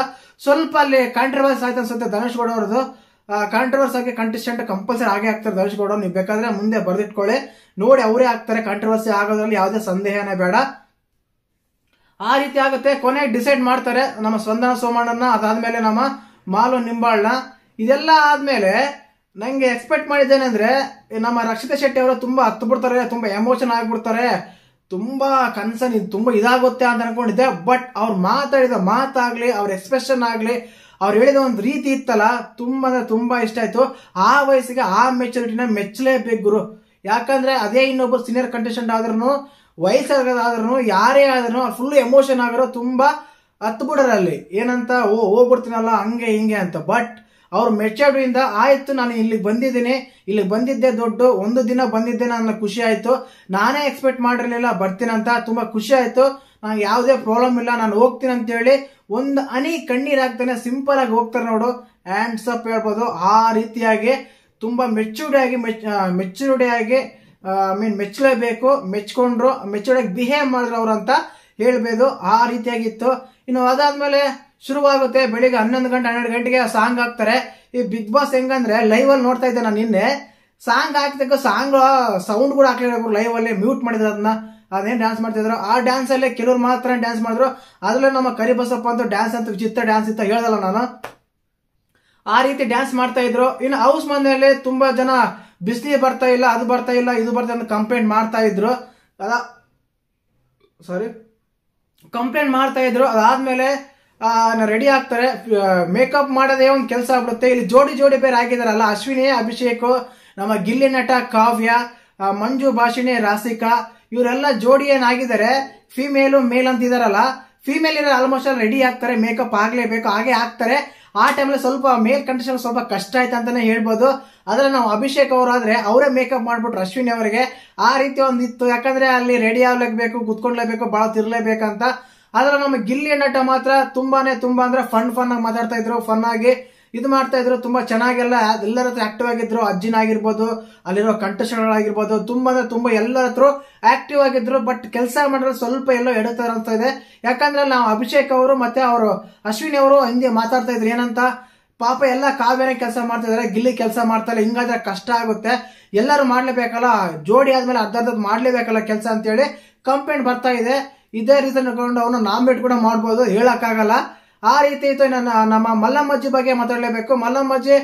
ಸ್ವಲ್ಪ ಅಲ್ಲಿ ಕಾಂಟ್ರವರ್ಸ್ ಆಯ್ತು ಅನ್ಸುತ್ತೆ. ಧನುಷ್ ಗೌಡ ಅವ್ರದ್ದು ಕಾಂಟ್ರವರ್ಸ್ ಆಗಿ ಕಂಟೆಸ್ಟೆಂಟ್ ಕಂಪಲ್ಸರಿ ಆಗೇ ಆಗ್ತಾರೆ ಧನುಷ್ ಗೌಡ. ನೀವು ಬೇಕಾದ್ರೆ ಮುಂದೆ ಬರ್ದಿಟ್ಕೊಳ್ಳಿ, ನೋಡಿ ಅವರೇ ಆಗ್ತಾರೆ. ಕಾಂಟ್ರವರ್ಸಿ ಆಗೋದ್ರಲ್ಲಿ ಯಾವುದೇ ಸಂದೇಹನೇ ಬೇಡ, ಆ ರೀತಿ ಆಗುತ್ತೆ. ಕೊನೆಗೆ ಡಿಸೈಡ್ ಮಾಡ್ತಾರೆ ನಮ್ಮ ಸ್ಪಂದನಾ ಸೋಮಣ್ಣನ, ಅದಾದ್ಮೇಲೆ ನಮ್ಮ ಮಾಲು ನಿಂಬಾಳ್ನ. ಇದೆಲ್ಲ ಆದ್ಮೇಲೆ ನಂಗೆ ಎಕ್ಸ್ಪೆಕ್ಟ್ ಮಾಡಿದ್ದೇನೆ ಅಂದ್ರೆ ನಮ್ಮ ರಕ್ಷಿತಾ ಶೆಟ್ಟಿ ಅವರು ತುಂಬಾ ಹತ್ತು ಬಿಡ್ತಾರೆ, ತುಂಬಾ ಎಮೋಷನ್ ಆಗ್ಬಿಡ್ತಾರೆ, ತುಂಬಾ ಕನ್ಸರ್ನ್ ತುಂಬಾ ಇದಾಗುತ್ತೆ ಅಂತ ಅನ್ಕೊಂಡಿದ್ದೆ. ಬಟ್ ಅವ್ರು ಮಾತಾಡಿದ ಮಾತಾಗ್ಲಿ, ಅವ್ರ ಎಕ್ಸ್ಪ್ರೆಷನ್ ಆಗ್ಲಿ, ಅವ್ರು ಹೇಳಿದ ಒಂದು ರೀತಿ ಇತ್ತಲ್ಲ, ತುಂಬಾ ಇಷ್ಟ ಆಯ್ತು. ಆ ವಯಸ್ಸಿಗೆ ಆ ಮೆಚುರಿಟಿನ ಮೆಚ್ಚಲೇಬೇಕು ಗುರು. ಯಾಕಂದ್ರೆ ಅದೇ ಇನ್ನೊಬ್ಬರು ಸೀನಿಯರ್ ಕಂಟೆಸ್ಟೆಂಟ್ ಆದ್ರೂ, ವಯಸ್ಸಾದ್ರೂ, ಯಾರೇ ಆದ್ರೂ ಫುಲ್ ಎಮೋಷನ್ ಆಗಿರೋ ತುಂಬಾ ಹತ್ತು ಬಿಡೋರಲ್ಲಿ ಏನಂತ ಹೋಗ್ಬಿಡ್ತೀನಲ್ಲ ಹಂಗೆ ಹಿಂಗೆ ಅಂತ. ಬಟ್ ಅವ್ರು ಮೆಚ್ಚೋದ್ರಿಂದ ಆಯ್ತು ನಾನು ಇಲ್ಲಿಗೆ ಬಂದಿದ್ದೀನಿ, ಇಲ್ಲಿಗೆ ಬಂದಿದ್ದೆ ದೊಡ್ಡ ಒಂದು ದಿನ ಬಂದಿದ್ದೆ, ನನ್ನ ಖುಷಿ ಆಯ್ತು, ನಾನೇ ಎಕ್ಸ್ಪೆಕ್ಟ್ ಮಾಡಿರ್ಲಿಲ್ಲ ಬರ್ತೀನಂತ, ತುಂಬಾ ಖುಷಿ ಆಯ್ತು, ನಂಗೆ ಯಾವುದೇ ಪ್ರಾಬ್ಲಮ್ ಇಲ್ಲ, ನಾನು ಹೋಗ್ತೀನಿ ಅಂತ ಹೇಳಿ ಒಂದು ಹನಿ ಕಣ್ಣೀರ್ ಹಾಕ್ತಾನೆ ಸಿಂಪಲ್ ಆಗಿ ಹೋಗ್ತಾರೆ ನೋಡು, ಹ್ಯಾಂಡ್ಸ್ ಅಪ್ ಹೇಳ್ಬೋದು. ಆ ರೀತಿಯಾಗಿ ತುಂಬಾ ಮೆಚುರಿಟಿಯಾಗಿ ಮೆಚ್ಚಲೇಬೇಕು, ಮೆಚ್ಕೊಂಡ್ರು, ಮೆಚುರಿಟಿಯಾಗಿ ಬಿಹೇವ್ ಮಾಡಿದ್ರು ಅವ್ರು ಅಂತ ಹೇಳ್ಬೋದು. ಆ ರೀತಿಯಾಗಿತ್ತು. ಇನ್ನು ಅದಾದ್ಮೇಲೆ ಶುರುವಾಗುತ್ತೆ ಬೆಳಿಗ್ಗೆ 11 ಗಂಟೆ 12 ಗಂಟೆಗೆ ಸಾಂಗ್ ಹಾಕ್ತಾರೆ. ಈ ಬಿಗ್ ಬಾಸ್ ಹೆಂಗಂದ್ರೆ ಲೈವ್ ಅಲ್ಲಿ ನೋಡ್ತಾ ಇದ್ದೆ ನಾನು ನಿನ್ನೆ, ಸಾಂಗ್ ಹಾಕ್ತಕ್ಕ ಸಾಂಗ್ ಸೌಂಡ್ ಕೂಡ ಹಾಕ್ಲಿಲ್ಲ, ಲೈವ್ ಅಲ್ಲಿ ಮ್ಯೂಟ್ ಮಾಡಿದ್ರು ಅದನ್ನ, ಅದೇನ್ ಡ್ಯಾನ್ಸ್ ಮಾಡ್ತಿದ್ರು. ಆ ಡ್ಯಾನ್ಸ್ ಅಲ್ಲೇ ಕೆಲವ್ರು ಮಾತ್ರ ಡ್ಯಾನ್ಸ್ ಮಾಡಿದ್ರು. ಅದ್ರಲ್ಲೇ ನಮ್ಮ ಕರಿಬಸಪ್ಪ ಅಂತ ಡ್ಯಾನ್ಸ್ ಅಂತ ಚಿತ್ತ ಡ್ಯಾನ್ಸ್ ಇತ್ತ ಹೇಳ್ದಲ್ಲ ನಾನು, ಆ ರೀತಿ ಡ್ಯಾನ್ಸ್ ಮಾಡ್ತಾ ಇದ್ರು. ಇನ್ನು ಹೌಸ್ ಮನೆಯಲ್ಲಿ ತುಂಬಾ ಜನ ಬಿಸಿಲಿ ಬರ್ತಾ ಇಲ್ಲ, ಅದು ಬರ್ತಾ ಇಲ್ಲ, ಇದು ಬರ್ತಾ ಅಂತ ಕಂಪ್ಲೇಂಟ್ ಮಾಡ್ತಾ ಇದ್ರು. ಕಂಪ್ಲೇಂಟ್ ಮಾಡ್ತಾ ಇದ್ರು. ಅದಾದ್ಮೇಲೆ ರೆಡಿ ಆಗ್ತಾರೆ, ಮೇಕಪ್ ಮಾಡೋದೇ ಒಂದು ಕೆಲಸ ಆಗ್ಬಿಡುತ್ತೆ. ಇಲ್ಲಿ ಜೋಡಿ ಬೇರೆ ಆಗಿದಾರಲ್ಲ, ಅಶ್ವಿನಿ ಅಭಿಷೇಕ್, ನಮ್ಮ ಗಿಲ್ಲಿ ನಟ ಕಾವ್ಯ, ಮಂಜು ಭಾಷಿಣಿ ರಾಸಿಕಾ, ಇವರೆಲ್ಲ ಜೋಡಿ ಏನಾಗಿದ್ದಾರೆ, ಫಿಮೇಲು ಮೇಲ್ ಅಂತ ಇದಾರಲ್ಲ, ಫಿಮೇಲ್ ಇರೋ ಆಲ್ಮೋಸ್ಟ್ ರೆಡಿ ಆಗ್ತಾರೆ, ಮೇಕಪ್ ಆಗ್ಲೇಬೇಕು, ಹಾಗೆ ಆಗ್ತಾರೆ. ಆ ಟೈಮಲ್ಲಿ ಸ್ವಲ್ಪ ಮೇಲ್ ಕಂಡೀಷನ್ ಸ್ವಲ್ಪ ಕಷ್ಟ ಆಯ್ತು ಅಂತಾನೆ ಹೇಳ್ಬೋದು. ಆದ್ರೆ ನಾವು ಅಭಿಷೇಕ್ ಅವರಾದ್ರೆ ಅವರೇ ಮೇಕಪ್ ಮಾಡ್ಬಿಟ್ರು ಅಶ್ವಿನಿ ಅವರಿಗೆ. ಆ ರೀತಿ ಒಂದಿತ್ತು, ಯಾಕಂದ್ರೆ ಅಲ್ಲಿ ರೆಡಿ ಆಗ್ಲೇಬೇಕು, ಕುತ್ಕೊಂಡ್ಲೇಬೇಕು, ಬಹಳ ತಿರ್ಲೇಬೇಕಂತ. ಆದ್ರೆ ನಮ್ಮ ಗಿಲ್ಲಿ ನಟ ಮಾತ್ರ ತುಂಬಾ ಅಂದ್ರೆ ಫನ್ ಆಗಿ ಮಾತಾಡ್ತಾ ಇದ್ರು, ಫನ್ ಆಗಿ ಇದು ಮಾಡ್ತಾ ಇದ್ರು, ತುಂಬಾ ಚೆನ್ನಾಗೆಲ್ಲ ಎಲ್ಲರ ಹತ್ರ ಆಕ್ಟಿವ್ ಆಗಿದ್ರು. ಅಜ್ಜಿನ ಆಗಿರ್ಬೋದು, ಅಲ್ಲಿರೋ ಕಂಟೆಸ್ಟೆಂಟ್ಗಳಾಗಿರ್ಬೋದು, ತುಂಬಾ ಎಲ್ಲರ ಹತ್ರ ಆಕ್ಟಿವ್ ಆಗಿದ್ರು. ಬಟ್ ಕೆಲಸ ಮಾಡಿದ್ರೆ ಸ್ವಲ್ಪ ಎಲ್ಲೋ ಎಡುತ್ತಾರೆ ಅಂತ ಇದೆ. ಯಾಕಂದ್ರೆ ನಾವು ಅಭಿಷೇಕ್ ಅವರು ಮತ್ತೆ ಅವರು ಅಶ್ವಿನಿ ಅವರು ಹಿಂದೆ ಮಾತಾಡ್ತಾ ಇದ್ರು ಏನಂತ, ಪಾಪ ಎಲ್ಲ ಕಾವ್ಯನೇ ಕೆಲಸ ಮಾಡ್ತಾ ಇದಾರೆ, ಗಿಲ್ಲಿ ಕೆಲಸ ಮಾಡ್ತಾರೆ, ಹಿಂಗಾದ್ರೆ ಕಷ್ಟ ಆಗುತ್ತೆ, ಎಲ್ಲರೂ ಮಾಡ್ಲೇಬೇಕಲ್ಲ, ಜೋಡಿ ಆದ್ಮೇಲೆ ಅರ್ಧ ಮಾಡ್ಲೇಬೇಕಲ್ಲ ಕೆಲಸ ಅಂತ ಹೇಳಿ ಕಂಪ್ಲೇಂಟ್ ಬರ್ತಾ ಇದೆ. ಇದೇ ರೀಸನ್ ತಗೊಂಡು ಅವನು ನಾಮಿನೇಟ್ ಕೂಡ ಮಾಡ್ಬೋದು, ಹೇಳಕ್ಕಾಗಲ್ಲ. ಆ ರೀತಿ ಇತ್ತು. ನಮ್ಮ ಮಲ್ಲಮ್ಮಜ್ಜಿ ಬಗ್ಗೆ ಮಾತಾಡ್ಲೇಬೇಕು. ಮಲ್ಲಮ್ಮಜ್ಜಿ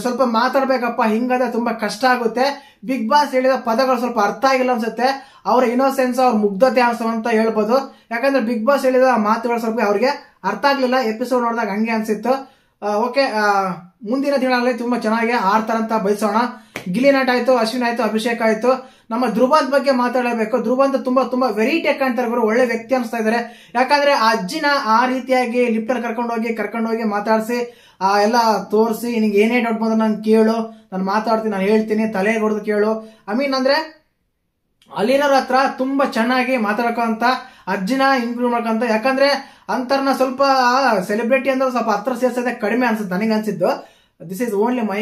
ಸ್ವಲ್ಪ ಮಾತಾಡ್ಬೇಕಪ್ಪ, ಹಿಂಗಾದ್ರೆ ತುಂಬಾ ಕಷ್ಟ ಆಗುತ್ತೆ. ಬಿಗ್ ಬಾಸ್ ಹೇಳಿದ ಪದಗಳು ಸ್ವಲ್ಪ ಅರ್ಥ ಆಗಿಲ್ಲ ಅನ್ಸುತ್ತೆ. ಅವ್ರ ಇನೋಸೆನ್ಸ್, ಅವ್ರ ಮುಗ್ಧತೆ ಅಂತ ಹೇಳ್ಬೋದು. ಯಾಕಂದ್ರೆ ಬಿಗ್ ಬಾಸ್ ಹೇಳಿದ ಮಾತುಗಳು ಸ್ವಲ್ಪ ಅವ್ರಿಗೆ ಅರ್ಥ ಆಗ್ಲಿಲ್ಲ. ಎಪಿಸೋಡ್ ನೋಡಿದಾಗ ಹಂಗೆ ಅನ್ಸಿತ್ತು. ಓಕೆ, ಮುಂದಿನ ದಿನಗಳಲ್ಲಿ ತುಂಬಾ ಚೆನ್ನಾಗಿ ಆಡ್ತಾರಂತ ಬಯಸೋಣ. ಗಿಲ್ಲಿ ನಟ ಆಯ್ತು, ಅಶ್ವಿನ್ ಆಯ್ತು, ಅಭಿಷೇಕ್ ಆಯ್ತು. ನಮ್ಮ ಧ್ರುವಂತ್ ಬಗ್ಗೆ ಮಾತಾಡಬೇಕು. ಧ್ರುವಂತ್ ತುಂಬಾ ವೆರೈಟಿ ಕಾಣ್ತಾರೆ ಗುರು, ಒಳ್ಳೆ ವ್ಯಕ್ತಿ ಅನಿಸ್ತಾ ಇದಾರೆ. ಯಾಕಂದ್ರೆ ಆ ಅಜ್ಜಿನ ಆ ರೀತಿಯಾಗಿ ಲಿಫ್ಟಲ್ಲಿ ಕರ್ಕೊಂಡೋಗಿ ಮಾತಾಡಿಸಿ ಎಲ್ಲ ತೋರಿಸಿ, ನಿನ್ಗೆ ಏನೇ ಡೌಟ್ ಬಂದ್ರೆ ನಾನು ಕೇಳು, ನಾನು ಮಾತಾಡ್ತೀನಿ, ನಾನು ಹೇಳ್ತೀನಿ, ತಲೆ ಹೊಡೆದು ಕೇಳು. ಅಂದ್ರೆ ಅಲ್ಲಿರೋರ ಹತ್ರ ತುಂಬಾ ಚೆನ್ನಾಗಿ ಮಾತಾಡ್ಕೊಂತ ಅಜ್ಜಿನ ಇಂಪ್ರೂವ್ ಮಾಡ್ಕೊಂತ. ಯಾಕಂದ್ರೆ ಅಂತರ್ನ ಸ್ವಲ್ಪ ಸೆಲೆಬ್ರಿಟಿ ಅಂದ್ರೆ ಸ್ವಲ್ಪ ಹತ್ರ ಸೇರ್ಸೋದೇ ಕಡಿಮೆ ಅನ್ಸುತ್ತೆ, ನನಗೆ ಅನ್ಸಿದ್ದು. This is only my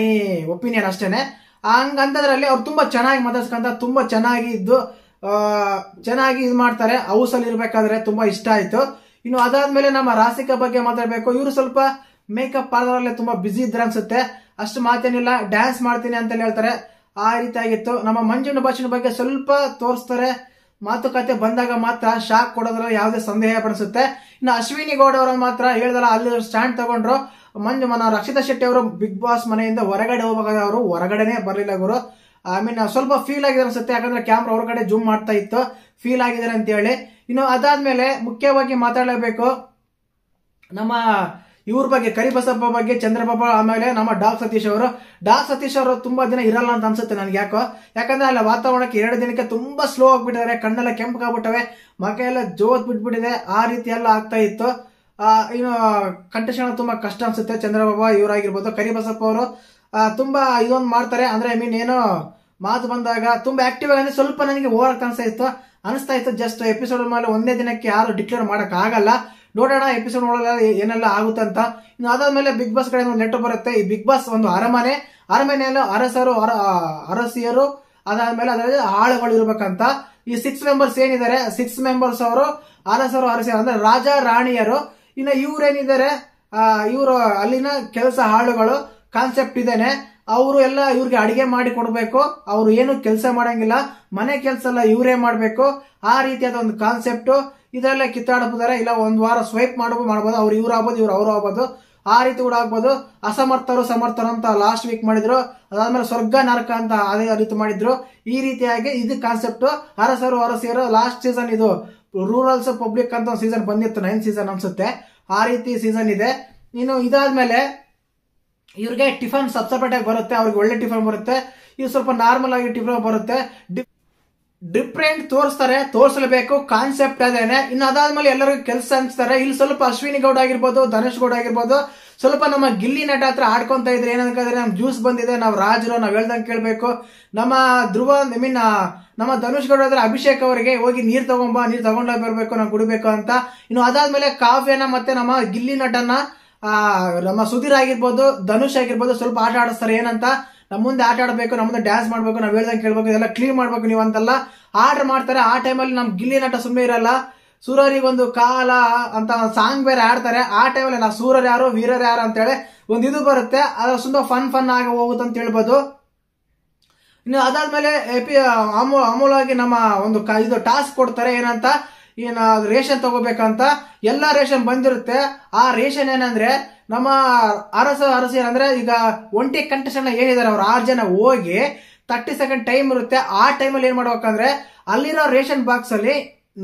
opinion ಅಷ್ಟೇನೆ. ಹಂಗಂತದ್ರಲ್ಲಿ ಅವ್ರು ತುಂಬಾ ಚೆನ್ನಾಗಿ ಮಾತಾಡ್ಸ್ಕೊಂತ, ತುಂಬಾ ಚೆನ್ನಾಗಿ ಇದ್ದು ಚೆನ್ನಾಗಿ ಇದು ಮಾಡ್ತಾರೆ. ಹೌಸ್ ಅಲ್ಲಿ ಇರ್ಬೇಕಾದ್ರೆ ತುಂಬಾ ಇಷ್ಟ ಆಯ್ತು. ಇನ್ನು ಅದಾದ್ಮೇಲೆ ನಮ್ಮ ರಾಸಿಕಾ ಬಗ್ಗೆ ಮಾತಾಡ್ಬೇಕು. ಇವರು ಸ್ವಲ್ಪ ಮೇಕಪ್ ಪಾರ್ಲರ್ ತುಂಬಾ ಬಿಸಿ ಇದ್ರೆ ಅನ್ಸುತ್ತೆ, ಅಷ್ಟು ಮಾತೇನಿಲ್ಲ, ಡ್ಯಾನ್ಸ್ ಮಾಡ್ತೀನಿ ಅಂತ ಹೇಳ್ತಾರೆ. ಆ ರೀತಿ ಆಗಿತ್ತು. ನಮ್ಮ ಮಂಜುನ ಭಾಷಣ ಬಗ್ಗೆ ಸ್ವಲ್ಪ ತೋರಿಸ್ತಾರೆ, ಮಾತುಕತೆ ಬಂದಾಗ ಮಾತ್ರ ಶಾಕ್ ಕೊಡೋದ್ರಲ್ಲಿ ಯಾವುದೇ ಸಂದೇಹ ಪಡಿಸುತ್ತೆ. ಇನ್ನು ಅಶ್ವಿನಿ ಗೌಡ ಅವರು ಮಾತ್ರ ಹೇಳ್ದಲ್ಲ, ಅಲ್ಲಿ ಸ್ಟ್ಯಾಂಡ್ ತಗೊಂಡ್ರು. ರಕ್ಷಿತಾ ಶೆಟ್ಟಿ ಅವರು ಬಿಗ್ ಬಾಸ್ ಮನೆಯಿಂದ ಹೊರಗಡೆ ಹೋಗಬೇಕಾದ್ರೆ ಅವರು ಹೊರಗಡೆನೆ ಬರಲಿಲ್ಲ ಗುರು. ಸ್ವಲ್ಪ ಫೀಲ್ ಆಗಿದೆ ಅನ್ಸುತ್ತೆ, ಯಾಕಂದ್ರೆ ಕ್ಯಾಮ್ರಾ ಹೊರಗಡೆ ಜೂಮ್ ಮಾಡ್ತಾ ಇತ್ತು, ಫೀಲ್ ಆಗಿದ್ದಾರೆ ಅಂತ ಹೇಳಿ. ಇನ್ನು ಅದಾದ್ಮೇಲೆ ಮುಖ್ಯವಾಗಿ ಮಾತಾಡಲೇಬೇಕು ನಮ್ಮ ಇವ್ರ ಬಗ್ಗೆ, ಕರಿಬಸಪ್ಪ ಬಗ್ಗೆ, ಚಂದ್ರಬಾಬು, ಆಮೇಲೆ ನಮ್ಮ ಡಾಕ್ ಸತೀಶ್ ಅವರು ತುಂಬಾ ದಿನ ಇರಲ್ಲ ಅಂತ ಅನ್ಸುತ್ತೆ ನನ್ಗೆ ಯಾಕೋ. ಯಾಕಂದ್ರೆ ಅಲ್ಲಿ ವಾತಾವರಣಕ್ಕೆ 2 ದಿನಕ್ಕೆ ತುಂಬಾ ಸ್ಲೋ ಆಗ್ಬಿಟ್ಟಿದ್ದಾರೆ, ಕಣ್ಣೆಲ್ಲ ಕೆಂಪಗಾಗ್ಬಿಟ್ಟವೆ, ಮಗ ಎಲ್ಲ ಜೋತ್ ಬಿಟ್ಬಿಟ್ಟಿದೆ. ಆ ರೀತಿ ಎಲ್ಲ ಆಗ್ತಾ ಇತ್ತು. ಇನ್ನು ಕಂಟೆಸ್ಟೆಂಟ್ ತುಂಬಾ ಕಷ್ಟ ಅನ್ಸುತ್ತೆ. ಚಂದ್ರಬಾಬು ಇವರಾಗಿರ್ಬೋದು, ಕರಿಬಸಪ್ಪ ಅವರು ತುಂಬಾ ಇದೊಂದು ಮಾಡ್ತಾರೆ. ಅಂದ್ರೆ ಏನೋ ಮಾತು ಬಂದಾಗ ತುಂಬಾ ಆಕ್ಟಿವ್ ಆಗಿ ಸ್ವಲ್ಪ ನನಗೆ ಓವರ್ ಅನಿಸ್ತಾ ಇತ್ತು. ಜಸ್ಟ್ ಎಪಿಸೋಡ್ ಮೇಲೆ ಒಂದೇ ದಿನಕ್ಕೆ ಯಾರು ಡಿಕ್ಲೇರ್ ಮಾಡಕ್ ಆಗಲ್ಲ. ನೋಡೋಣ ಎಪಿಸೋಡ್ ನೋಡೋಣ ಏನೆಲ್ಲ ಆಗುತ್ತಂತ. ಇನ್ನು ಅದಾದ್ಮೇಲೆ ಬಿಗ್ ಬಾಸ್ ಕಡೆ ಒಂದು ಲೆಟರ್ ಬರುತ್ತೆ. ಈ ಬಿಗ್ ಬಾಸ್ ಒಂದು ಅರಮನೆಯಲ್ಲಿ ಅರಸಿಯರು, ಅದಾದ್ಮೇಲೆ ಅದರಲ್ಲಿ ಆಳುಗಳು ಇರ್ಬೇಕಂತ. ಈ 6 ಮೆಂಬರ್ಸ್ ಏನಿದ್ದಾರೆ, 6 ಮೆಂಬರ್ಸ್ ಅವರು ಅರಸರು ಅಂದ್ರೆ ರಾಜ ರಾಣಿಯರು. ಇನ್ನು ಇವ್ರೇನಿದ್ದಾರೆ, ಇವರು ಅಲ್ಲಿನ ಕೆಲಸ ಆಳುಗಳು. ಕಾನ್ಸೆಪ್ಟ್ ಇದೇನೆ, ಅವರು ಎಲ್ಲ ಇವ್ರಿಗೆ ಅಡಿಗೆ ಮಾಡಿ ಕೊಡ್ಬೇಕು, ಅವ್ರು ಏನು ಕೆಲಸ ಮಾಡಂಗಿಲ್ಲ, ಮನೆ ಕೆಲಸ ಎಲ್ಲ ಇವರೇ ಮಾಡ್ಬೇಕು. ಆ ರೀತಿಯಾದ ಒಂದು ಕಾನ್ಸೆಪ್ಟ್. ಇದರಲ್ಲೇ ಕಿತ್ತಾಡಬಹುದಾರೆ, ಇಲ್ಲ ಒಂದ್ ವಾರ ಸ್ವೈಪ್ ಮಾಡ್ಬೋದು, ಅವ್ರು ಇವ್ರು ಆಗ್ಬೋದು, ಇವ್ರು ಅವರು ಆಗ್ಬೋದು. ಆ ರೀತಿ ಕೂಡ ಆಗ್ಬೋದು. ಸಮರ್ಥರು ಅಂತ ಲಾಸ್ಟ್ ವೀಕ್ ಮಾಡಿದ್ರು. ಅದಾದ್ಮೇಲೆ ಸ್ವರ್ಗ ನರಕ ಅಂತ ಅದೇ ರೀತಿ ಮಾಡಿದ್ರು. ಈ ರೀತಿಯಾಗಿ ಇದು ಕಾನ್ಸೆಪ್ಟ್. ಅರಸಿಯರು ಲಾಸ್ಟ್ ಸೀಸನ್, ಇದು ರೂರಲ್ಸ್ ಪಬ್ಲಿಕ್ ಅಂತ ಒಂದು ಸೀಸನ್ ಬಂದಿತ್ತು, 9th ಸೀಸನ್ ಅನ್ಸುತ್ತೆ. ಆ ರೀತಿ ಸೀಸನ್ ಇದೆ. ಇನ್ನು ಇದಾದ್ಮೇಲೆ ಇವ್ರಿಗೆ ಟಿಫನ್ ಸಪ್ಸಪೇಟ್ ಆಗಿ ಬರುತ್ತೆ, ಅವ್ರಿಗೆ ಒಳ್ಳೆ ಟಿಫನ್ ಬರುತ್ತೆ. ಇವ್ ಸ್ವಲ್ಪ ನಾರ್ಮಲ್ ಆಗಿ ಟಿಫನ್ ಬರುತ್ತೆ. ಡಿಫ್ರೆಂಟ್ ತೋರಿಸಲೇಬೇಕು, ಕಾನ್ಸೆಪ್ಟ್ ಅದೇನೆ. ಇನ್ನು ಅದಾದ್ಮೇಲೆ ಎಲ್ಲರಿಗೂ ಕೆಲಸ ಅನ್ಸ್ತಾರೆ. ಇಲ್ಲಿ ಸ್ವಲ್ಪ ಅಶ್ವಿನಿ ಗೌಡ ಆಗಿರ್ಬೋದು, ಧನುಷ್ ಗೌಡ ಆಗಿರ್ಬೋದು, ಸ್ವಲ್ಪ ನಮ್ಮ ಗಿಲ್ಲಿ ನಟ ಹತ್ರ ಆಡ್ಕೊಂತ ಇದ್ರೆ ಏನಂದ್ರೆ ನಮ್ ಜ್ಯೂಸ್ ಬಂದಿದೆ, ನಾವು ರಾಜರು, ನಾವ್ ಹೇಳ್ದಂಗೆ ಕೇಳ್ಬೇಕು. ನಮ್ಮ ಧ್ರುವ ನಮ್ಮ ಧನುಷ್ ಗೌಡ ಹತ್ರ ಅಭಿಷೇಕ್ ಅವರಿಗೆ ಹೋಗಿ ನೀರ್ ತಗೊಂಡ ಬರ್ಬೇಕು, ನಾವು ಕುಡಿಬೇಕು ಅಂತ. ಇನ್ನು ಅದಾದ್ಮೇಲೆ ಕಾವ್ಯನ ಮತ್ತೆ ನಮ್ಮ ಗಿಲ್ಲಿ ನಟನ ನಮ್ಮ ಸುಧೀರ್ ಆಗಿರ್ಬೋದು, ಧನುಷ್ ಆಗಿರ್ಬೋದು ಸ್ವಲ್ಪ ಆಟ ಆಡಿಸ್ತಾರೆ. ಏನಂತ ನಮ್ಮ ಮುಂದೆ ಆಟ ಆಡಬೇಕು, ನಮ್ಮ ಮುಂದೆ ಡ್ಯಾನ್ಸ್ ಮಾಡ್ಬೇಕು, ನಾವ್ ಹೇಳ್ದಂಗೆ ಕೇಳ್ಬೇಕು, ಇದೆಲ್ಲ ಕ್ಲೀನ್ ಮಾಡ್ಬೇಕು ನೀವು ಅಂತೆಲ್ಲ ಆರ್ಡರ್ ಮಾಡ್ತಾರೆ. ಆ ಟೈಮಲ್ಲಿ ನಮ್ ಗಿಲ್ಲಿ ನಟ ಸುಮ್ಮನೆ ಇರಲ್ಲ. ಸೂರರಿಗೊಂದು ಕಾಲ ಅಂತ ಸಾಂಗ್ ಬೇರೆ ಆಡ್ತಾರೆ. ಆ ಟೈಮಲ್ಲಿ ನಾವು ಸೂರರ್ ಯಾರು ವೀರರ್ ಯಾರು ಅಂತೇಳಿ ಒಂದು ಇದು ಬರುತ್ತೆ, ಅದು ತುಂಬಾ ಫನ್ ಆಗಿ ಹೋಗುತ್ತೆ ಅಂತ ಹೇಳ್ಬೋದು. ಇನ್ನು ಅದಾದ್ಮೇಲೆ ಅಮೂಲಾಗಿ ನಮ್ಮ ಒಂದು ಇದು ಟಾಸ್ಕ್ ಕೊಡ್ತಾರೆ. ಏನಂತ ರೇಷನ್ ತಗೋಬೇಕಂತ. ಎಲ್ಲಾ ರೇಷನ್ ಬಂದಿರುತ್ತೆ. ಆ ರೇಷನ್ ಏನಂದ್ರೆ ನಮ್ಮ ಅರಸಿ ಅಂದ್ರೆ ಈಗ ಒಂಟಿ ಕಂಟೆಸ್ಟೆಂಟ್ ಏನಿದ್ದಾರೆ ಅವ್ರು 6 ಜನ ಹೋಗಿ 30 ಸೆಕೆಂಡ್ ಟೈಮ್ ಇರುತ್ತೆ. ಆ ಟೈಮಲ್ಲಿ ಏನ್ ಮಾಡ್ಬೇಕಂದ್ರೆ ಅಲ್ಲಿರೋ ರೇಷನ್ ಬಾಕ್ಸ್ ಅಲ್ಲಿ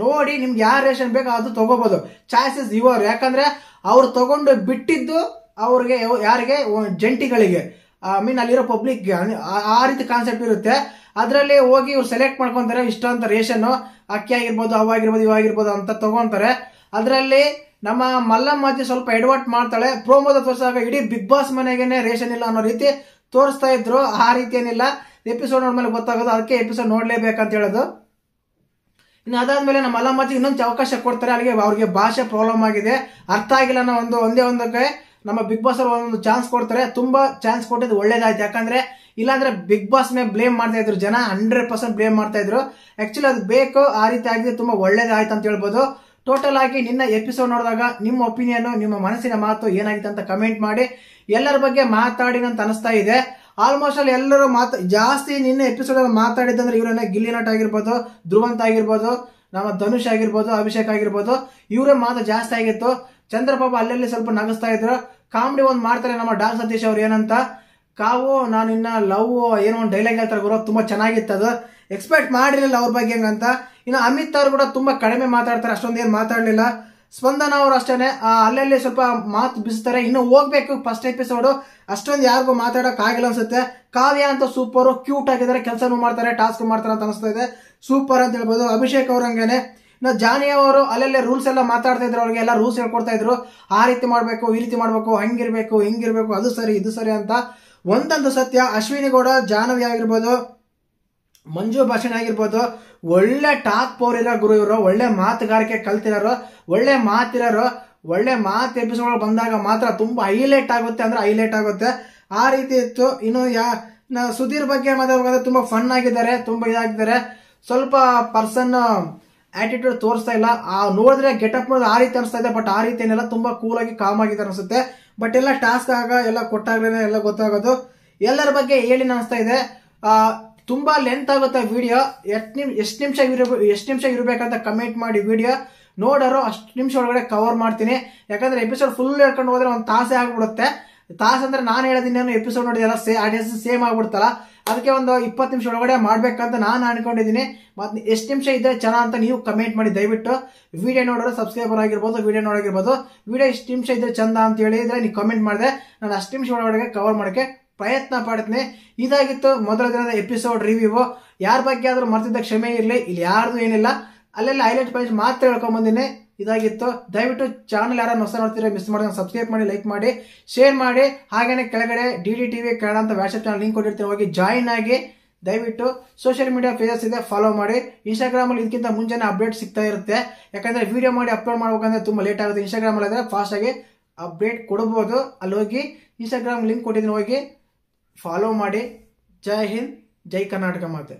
ನೋಡಿ ನಿಮ್ಗೆ ಯಾವ ರೇಷನ್ ಬೇಕೋ ಅದು ತಗೋಬಹುದು. ಚಾಯ್ಸಸ್ ಇವರು, ಯಾಕಂದ್ರೆ ಅವ್ರು ತಗೊಂಡು ಬಿಟ್ಟಿದ್ದು ಅವ್ರಿಗೆ ಯಾರಿಗೆ ಜಂಟಿಗಳಿಗೆ ಅಲ್ಲಿರೋ ಪಬ್ಲಿಕ್ ಆ ರೀತಿ ಕಾನ್ಸೆಪ್ಟ್ ಇರುತ್ತೆ. ಅದರಲ್ಲಿ ಹೋಗಿ ಇವ್ರು ಸೆಲೆಕ್ಟ್ ಮಾಡ್ಕೊಂತಾರೆ ಇಷ್ಟ ಅಂತ ರೇಷನ್, ಅಕ್ಕಿ ಆಗಿರ್ಬೋದು, ಅವಾಗಿರ್ಬೋದು, ಇವಾಗಿರ್ಬೋದು ಅಂತ ತಗೊಂತಾರೆ. ಅದರಲ್ಲಿ ನಮ್ಮ ಮಲ್ಲಮ್ಮಜ್ಜಿ ಸ್ವಲ್ಪ ಎಡವಟ್ ಮಾಡ್ತಾಳೆ. ಪ್ರೋಮೋದ ತೋರಿಸಿದಾಗ ಇಡೀ ಬಿಗ್ ಬಾಸ್ ಮನೆಗೇನೆ ರೇಷನ್ ಇಲ್ಲ ಅನ್ನೋ ರೀತಿ ತೋರಿಸ್ತಾ ಇದ್ರು. ಆ ರೀತಿ ಏನಿಲ್ಲ, ಎಪಿಸೋಡ್ ನೋಡ್ಮೇಲೆ ಗೊತ್ತಾಗೋದು, ಅದಕ್ಕೆ ಎಪಿಸೋಡ್ ನೋಡ್ಲೇಬೇಕಂತ ಹೇಳೋದು. ಇನ್ನು ಅದಾದ್ಮೇಲೆ ನಮ್ಮ ಮಲ್ಲಮ್ಮಜ್ಜಿ ಇನ್ನೊಂದು ಅವಕಾಶ ಕೊಡ್ತಾರೆ. ಅವ್ರಿಗೆ ಭಾಷೆ ಪ್ರಾಬ್ಲಮ್ ಆಗಿದೆ, ಅರ್ಥ ಆಗಿಲ್ಲ ಅನ್ನೋ ಒಂದಕ್ಕೆ ನಮ್ಮ ಬಿಗ್ ಬಾಸ್ ಅವ್ರು ಒಂದು ಚಾನ್ಸ್ ಕೊಡ್ತಾರೆ. ತುಂಬಾ ಚಾನ್ಸ್ ಕೊಟ್ಟಿದ್ದು ಒಳ್ಳೇದಾಯ್ತು. ಯಾಕಂದ್ರೆ ಇಲ್ಲಾಂದ್ರೆ ಬಿಗ್ ಬಾಸ್ ಮೇಲೆ ಬ್ಲೇಮ್ ಮಾಡ್ತಾ ಇದ್ರು ಜನ, 100% ಬ್ಲೇಮ್ ಮಾಡ್ತಾ ಇದ್ರು. ಆಕ್ಚುಲಿ ಅದು ಬೇಕು, ಆ ರೀತಿ ಆಗಿದೆ, ತುಂಬಾ ಒಳ್ಳೇದಾಯ್ತು ಅಂತ ಹೇಳ್ಬೋದು. ಟೋಟಲ್ ಆಗಿ ನಿನ್ನ ಎಪಿಸೋಡ್ ನೋಡಿದಾಗ ನಿಮ್ಮ ಒಪಿನಿಯನ್, ನಿಮ್ಮ ಮನಸ್ಸಿನ ಮಾತು ಏನಾಗಿದೆ ಅಂತ ಕಮೆಂಟ್ ಮಾಡಿ. ಎಲ್ಲರ ಬಗ್ಗೆ ಮಾತಾಡಿನಂತ ಅನಿಸ್ತಾ ಇದೆ. ಆಲ್ಮೋಸ್ಟ್ ಅಲ್ಲಿ ಎಲ್ಲರೂ ಜಾಸ್ತಿ ನಿನ್ನೆ ಎಪಿಸೋಡ್ ಅಲ್ಲಿ ಮಾತಾಡಿದಂದ್ರೆ ಇವರನ್ನ ಗಿಲ್ಲಿ ನಟ ಆಗಿರ್ಬೋದು, ಧ್ರುವಂತ್ ಆಗಿರ್ಬೋದು, ನಮ್ಮ ಧನುಷ್ ಆಗಿರ್ಬೋದು, ಅಭಿಷೇಕ್ ಆಗಿರ್ಬೋದು, ಇವರೇ ಮಾತು ಜಾಸ್ತಿ ಆಗಿತ್ತು. ಚಂದ್ರಪಾಪ ಅಲ್ಲಲ್ಲಿ ಸ್ವಲ್ಪ ನಗಿಸ್ತಾ ಇದ್ರು. ಕಾಮಿಡಿ ಒಂದು ಮಾಡ್ತಾರೆ ನಮ್ಮ ಡಾಕ್ ಸತೀಶ್ ಅವ್ರು. ಏನಂತ ಕಾವು ನಾನು ಇನ್ನ ಲವ್ ಏನೋ ಒಂದು ಡೈಲಾಗ್ ಹೇಳ್ತಾರೆ ಗುರು, ತುಂಬಾ ಚೆನ್ನಾಗಿತ್ತು. ಅದು ಎಕ್ಸ್ಪೆಕ್ಟ್ ಮಾಡಿರಲಿಲ್ಲ ಅವ್ರ ಬಗ್ಗೆ ಹೆಂಗಂತ. ಇನ್ನು ಅಮಿತ್ ಅವ್ರು ಕೂಡ ತುಂಬಾ ಕಡಿಮೆ ಮಾತಾಡ್ತಾರೆ, ಅಷ್ಟೊಂದು ಏನ್ ಮಾತಾಡ್ಲಿಲ್ಲ. ಸ್ಪಂದನ ಅವ್ರು ಅಷ್ಟೇನೆ ಅಲ್ಲಲ್ಲಿ ಸ್ವಲ್ಪ ಮಾತು ಬಿಸ್ತಾರೆ. ಇನ್ನು ಹೋಗ್ಬೇಕು ಫಸ್ಟ್ ಎಪಿಸೋಡ್, ಅಷ್ಟೊಂದು ಯಾರಿಗೂ ಮಾತಾಡಕ್ ಆಗಿಲ್ಲ ಅನ್ಸುತ್ತೆ. ಕಾವ್ಯ ಅಂತ ಸೂಪರ್ ಕ್ಯೂಟ್ ಆಗಿದ್ದಾರೆ, ಕೆಲಸನೂ ಮಾಡ್ತಾರೆ, ಟಾಸ್ಕ್ ಮಾಡ್ತಾರೆ ಅಂತ ಅನಿಸ್ತಾ ಇದೆ. ಸೂಪರ್ ಅಂತ ಹೇಳ್ಬೋದು. ಅಭಿಷೇಕ್ ಅವ್ರಂಗೇನೆ. ಇನ್ನು ಜಾನಿ ಅವರು ಅಲ್ಲಲ್ಲೇ ರೂಲ್ಸ್ ಎಲ್ಲ ಮಾತಾಡ್ತಾ ಇದ್ರು, ಅವ್ರಿಗೆ ಎಲ್ಲ ರೂಲ್ಸ್ ಹೇಳ್ಕೊಡ್ತಾ ಇದ್ರು. ಆ ರೀತಿ ಮಾಡ್ಬೇಕು, ಈ ರೀತಿ ಮಾಡ್ಬೇಕು, ಹಂಗಿರ್ಬೇಕು, ಹಿಂಗಿರ್ಬೇಕು, ಅದು ಸರಿ ಇದು ಸರಿ ಅಂತ. ಒಂದಂತೂ ಸತ್ಯ, ಅಶ್ವಿನಿ ಗೌಡ, ಜಾಹ್ನವಿ ಆಗಿರ್ಬೋದು, ಮಂಜು ಭಾಷಣ ಆಗಿರ್ಬೋದು, ಒಳ್ಳೆ ಟಾಕ್ ಪವರ್ ಇರೋ ಗುರು ಇವರು. ಒಳ್ಳೆ ಮಾತುಗಾರಿಕೆ ಕಲ್ತಿರೋರು, ಒಳ್ಳೆ ಮಾತಿರೋರು. ಒಳ್ಳೆ ಮಾತು ಎಪಿಸೋಡ್ ಬಂದಾಗ ಮಾತ್ರ ತುಂಬಾ ಹೈಲೈಟ್ ಆಗುತ್ತೆ, ಅಂದ್ರೆ ಹೈಲೈಟ್ ಆಗುತ್ತೆ. ಆ ರೀತಿ ಇತ್ತು. ಇನ್ನು ಸುಧೀರ್ ಬಗ್ಗೆ ಮಾತಾಡ್ಬೇಕಾದ್ರೆ ತುಂಬಾ ಫನ್ ಆಗಿದ್ದಾರೆ, ತುಂಬಾ ಇದಾಗಿದ್ದಾರೆ. ಸ್ವಲ್ಪ ಪರ್ಸನ್ ಆಟಿಟ್ಯೂಡ್ ತೋರಿಸ್ತಾ ಇಲ್ಲ. ನೋಡಿದ್ರೆ ಗೆಟಪ್ ನೋಡಿದ್ರೆ ಆ ರೀತಿ ಅನಿಸ್ತಾ ಇದೆ, ಬಟ್ ಆ ರೀತಿ ಏನೆಲ್ಲ ತುಂಬಾ ಕೂಲ್ ಆಗಿ ಕಾಮ್ ಆಗಿದ್ದಾರೆ ಅನ್ಸುತ್ತೆ. ಬಟ್ ಎಲ್ಲ ಟಾಸ್ಕ್ ಎಲ್ಲ ಕೊಟ್ಟಾಗ್ಲೇನೆ ಎಲ್ಲ ಗೊತ್ತಾಗೋದು. ಎಲ್ಲರ ಬಗ್ಗೆ ಹೇಳಿ ಅನಿಸ್ತಾ ಇದೆ. ತುಂಬಾ ಲೆಂತ್ ಆಗುತ್ತೆ ವಿಡಿಯೋ. ಎಷ್ಟು ನಿಮಿಷ ಇರಬೇಕಂತ ಕಮೆಂಟ್ ಮಾಡಿ. ವಿಡಿಯೋ ನೋಡೋರು ಅಷ್ಟು ನಿಮಿಷ ಒಳಗಡೆ ಕವರ್ ಮಾಡ್ತೀನಿ. ಯಾಕಂದ್ರೆ ಎಪಿಸೋಡ್ ಫುಲ್ ಹೇಳ್ಕೊಂಡು ಹೋದ್ರೆ ಒಂದು ತಾಸೇ ಆಗ್ಬಿಡುತ್ತೆ. ತಾಸು ಅಂದ್ರೆ ನಾನು ಹೇಳೋದಿನ್ನೇನು ಎಪಿಸೋಡ್ ನೋಡಿದೆಲ್ಲ ಸೇಮ್ ಆಗ್ಬಿಡ್ತಲ್ಲ. ಅದಕ್ಕೆ ಒಂದು 20 ನಿಮಿಷ ಒಳಗಡೆ ಮಾಡ್ಬೇಕಂತ ನಾನು ಅನ್ಕೊಂಡಿದ್ದೀನಿ. ಮತ್ತೆ ಎಷ್ಟು ನಿಮಿಷ ಇದೆ ಚೆನ್ನಾಗಿ ಅಂತ ನೀವು ಕಮೆಂಟ್ ಮಾಡಿ. ದಯವಿಟ್ಟು ವಿಡಿಯೋ ನೋಡೋರು ಸಬ್ಸ್ಕ್ರೈಬರ್ ಆಗಿರ್ಬೋದು, ವಿಡಿಯೋ ನೋಡೋಗಿರ್ಬೋದು, ವಿಡಿಯೋ ಎಷ್ಟು ನಿಮಿಷ ಇದ್ರೆ ಚಂದ ಅಂತ ಹೇಳಿದ್ರೆ ನೀವು ಕಮೆಂಟ್ ಮಾಡಿದ್ರೆ ನಾನು ಅಷ್ಟು ನಿಮಿಷ ಒಳಗಡೆ ಕವರ್ ಮಾಡೋಕ್ಕೆ ಪ್ರಯತ್ನ ಪಡ್ತೀನಿ. ಇದಾಗಿತ್ತು ಮೊದಲ ದಿನದ ಎಪಿಸೋಡ್ ರಿವ್ಯೂ. ಯಾರ ಬಗ್ಗೆ ಆದ್ರೂ ಮರ್ತಿದ್ದ ಕ್ಷಮೆ ಇರಲಿ, ಇಲ್ಲಿ ಯಾರ್ದು ಏನಿಲ್ಲ. ಅಲ್ಲೆಲ್ಲ ಹೈಲೈಟ್ ಪಾಯಿಂಟ್ಸ್ ಮಾತ್ರ ಹೇಳ್ಕೊಂಡ್ ಬಂದಿನಿ. ಇದಾಗಿತ್ತು. ದಯವಿಟ್ಟು ಚಾನಲ್ ಯಾರು ಹೊಸ ನೋಡ್ತೀರಾ ಮಿಸ್ ಮಾಡಿದ್ರೆ ಸಬ್ಸ್ಕ್ರೈಬ್ ಮಾಡಿ, ಲೈಕ್ ಮಾಡಿ, ಶೇರ್ ಮಾಡಿ. ಹಾಗೇನೆ ಕೆಳಗಡೆ DDTV ಕನ್ನಡ ಅಂತ ವಾಟ್ಸ್ಆಪ್ ಚಾನಲ್ ಲಿಂಕ್ ಕೊಟ್ಟಿರ್ತೀನಿ, ಹೋಗಿ ಜಾಯಿನ್ ಆಗಿ. ದಯವಿಟ್ಟು ಸೋಷಿಯಲ್ ಮೀಡಿಯಾ ಪೇಜಸ್ ಇದೆ, ಫಾಲೋ ಮಾಡಿ. ಇನ್ಸ್ಟಾಗ್ರಾಮ್ ಅಲ್ಲಿ ಇದಕ್ಕಿಂತ ಮುಂಚೆನೆ ಅಪ್ಡೇಟ್ ಸಿಗ್ತಾ ಇರುತ್ತೆ. ಯಾಕಂದ್ರೆ ವಿಡಿಯೋ ಮಾಡಿ ಅಪ್ಲೋಡ್ ಮಾಡ್ಬೇಕಂದ್ರೆ ತುಂಬಾ ಲೇಟ್ ಆಗುತ್ತೆ. ಇನ್ಸ್ಟಾಗ್ರಾಮ್ ಅಲ್ಲಿ ಆದ್ರೆ ಫಾಸ್ಟ್ ಆಗಿ ಅಪ್ಡೇಟ್ ಕೊಡಬಹುದು. ಅಲ್ಲಿ ಹೋಗಿ ಇನ್ಸ್ಟಾಗ್ರಾಮ್ ಲಿಂಕ್ ಕೊಟ್ಟಿದ್ದೀನಿ, ಹೋಗಿ ಫಾಲೋ ಮಾಡಿ. ಜೈ ಹಿಂದ್, ಜೈ ಕರ್ನಾಟಕ ಮಾತೆ.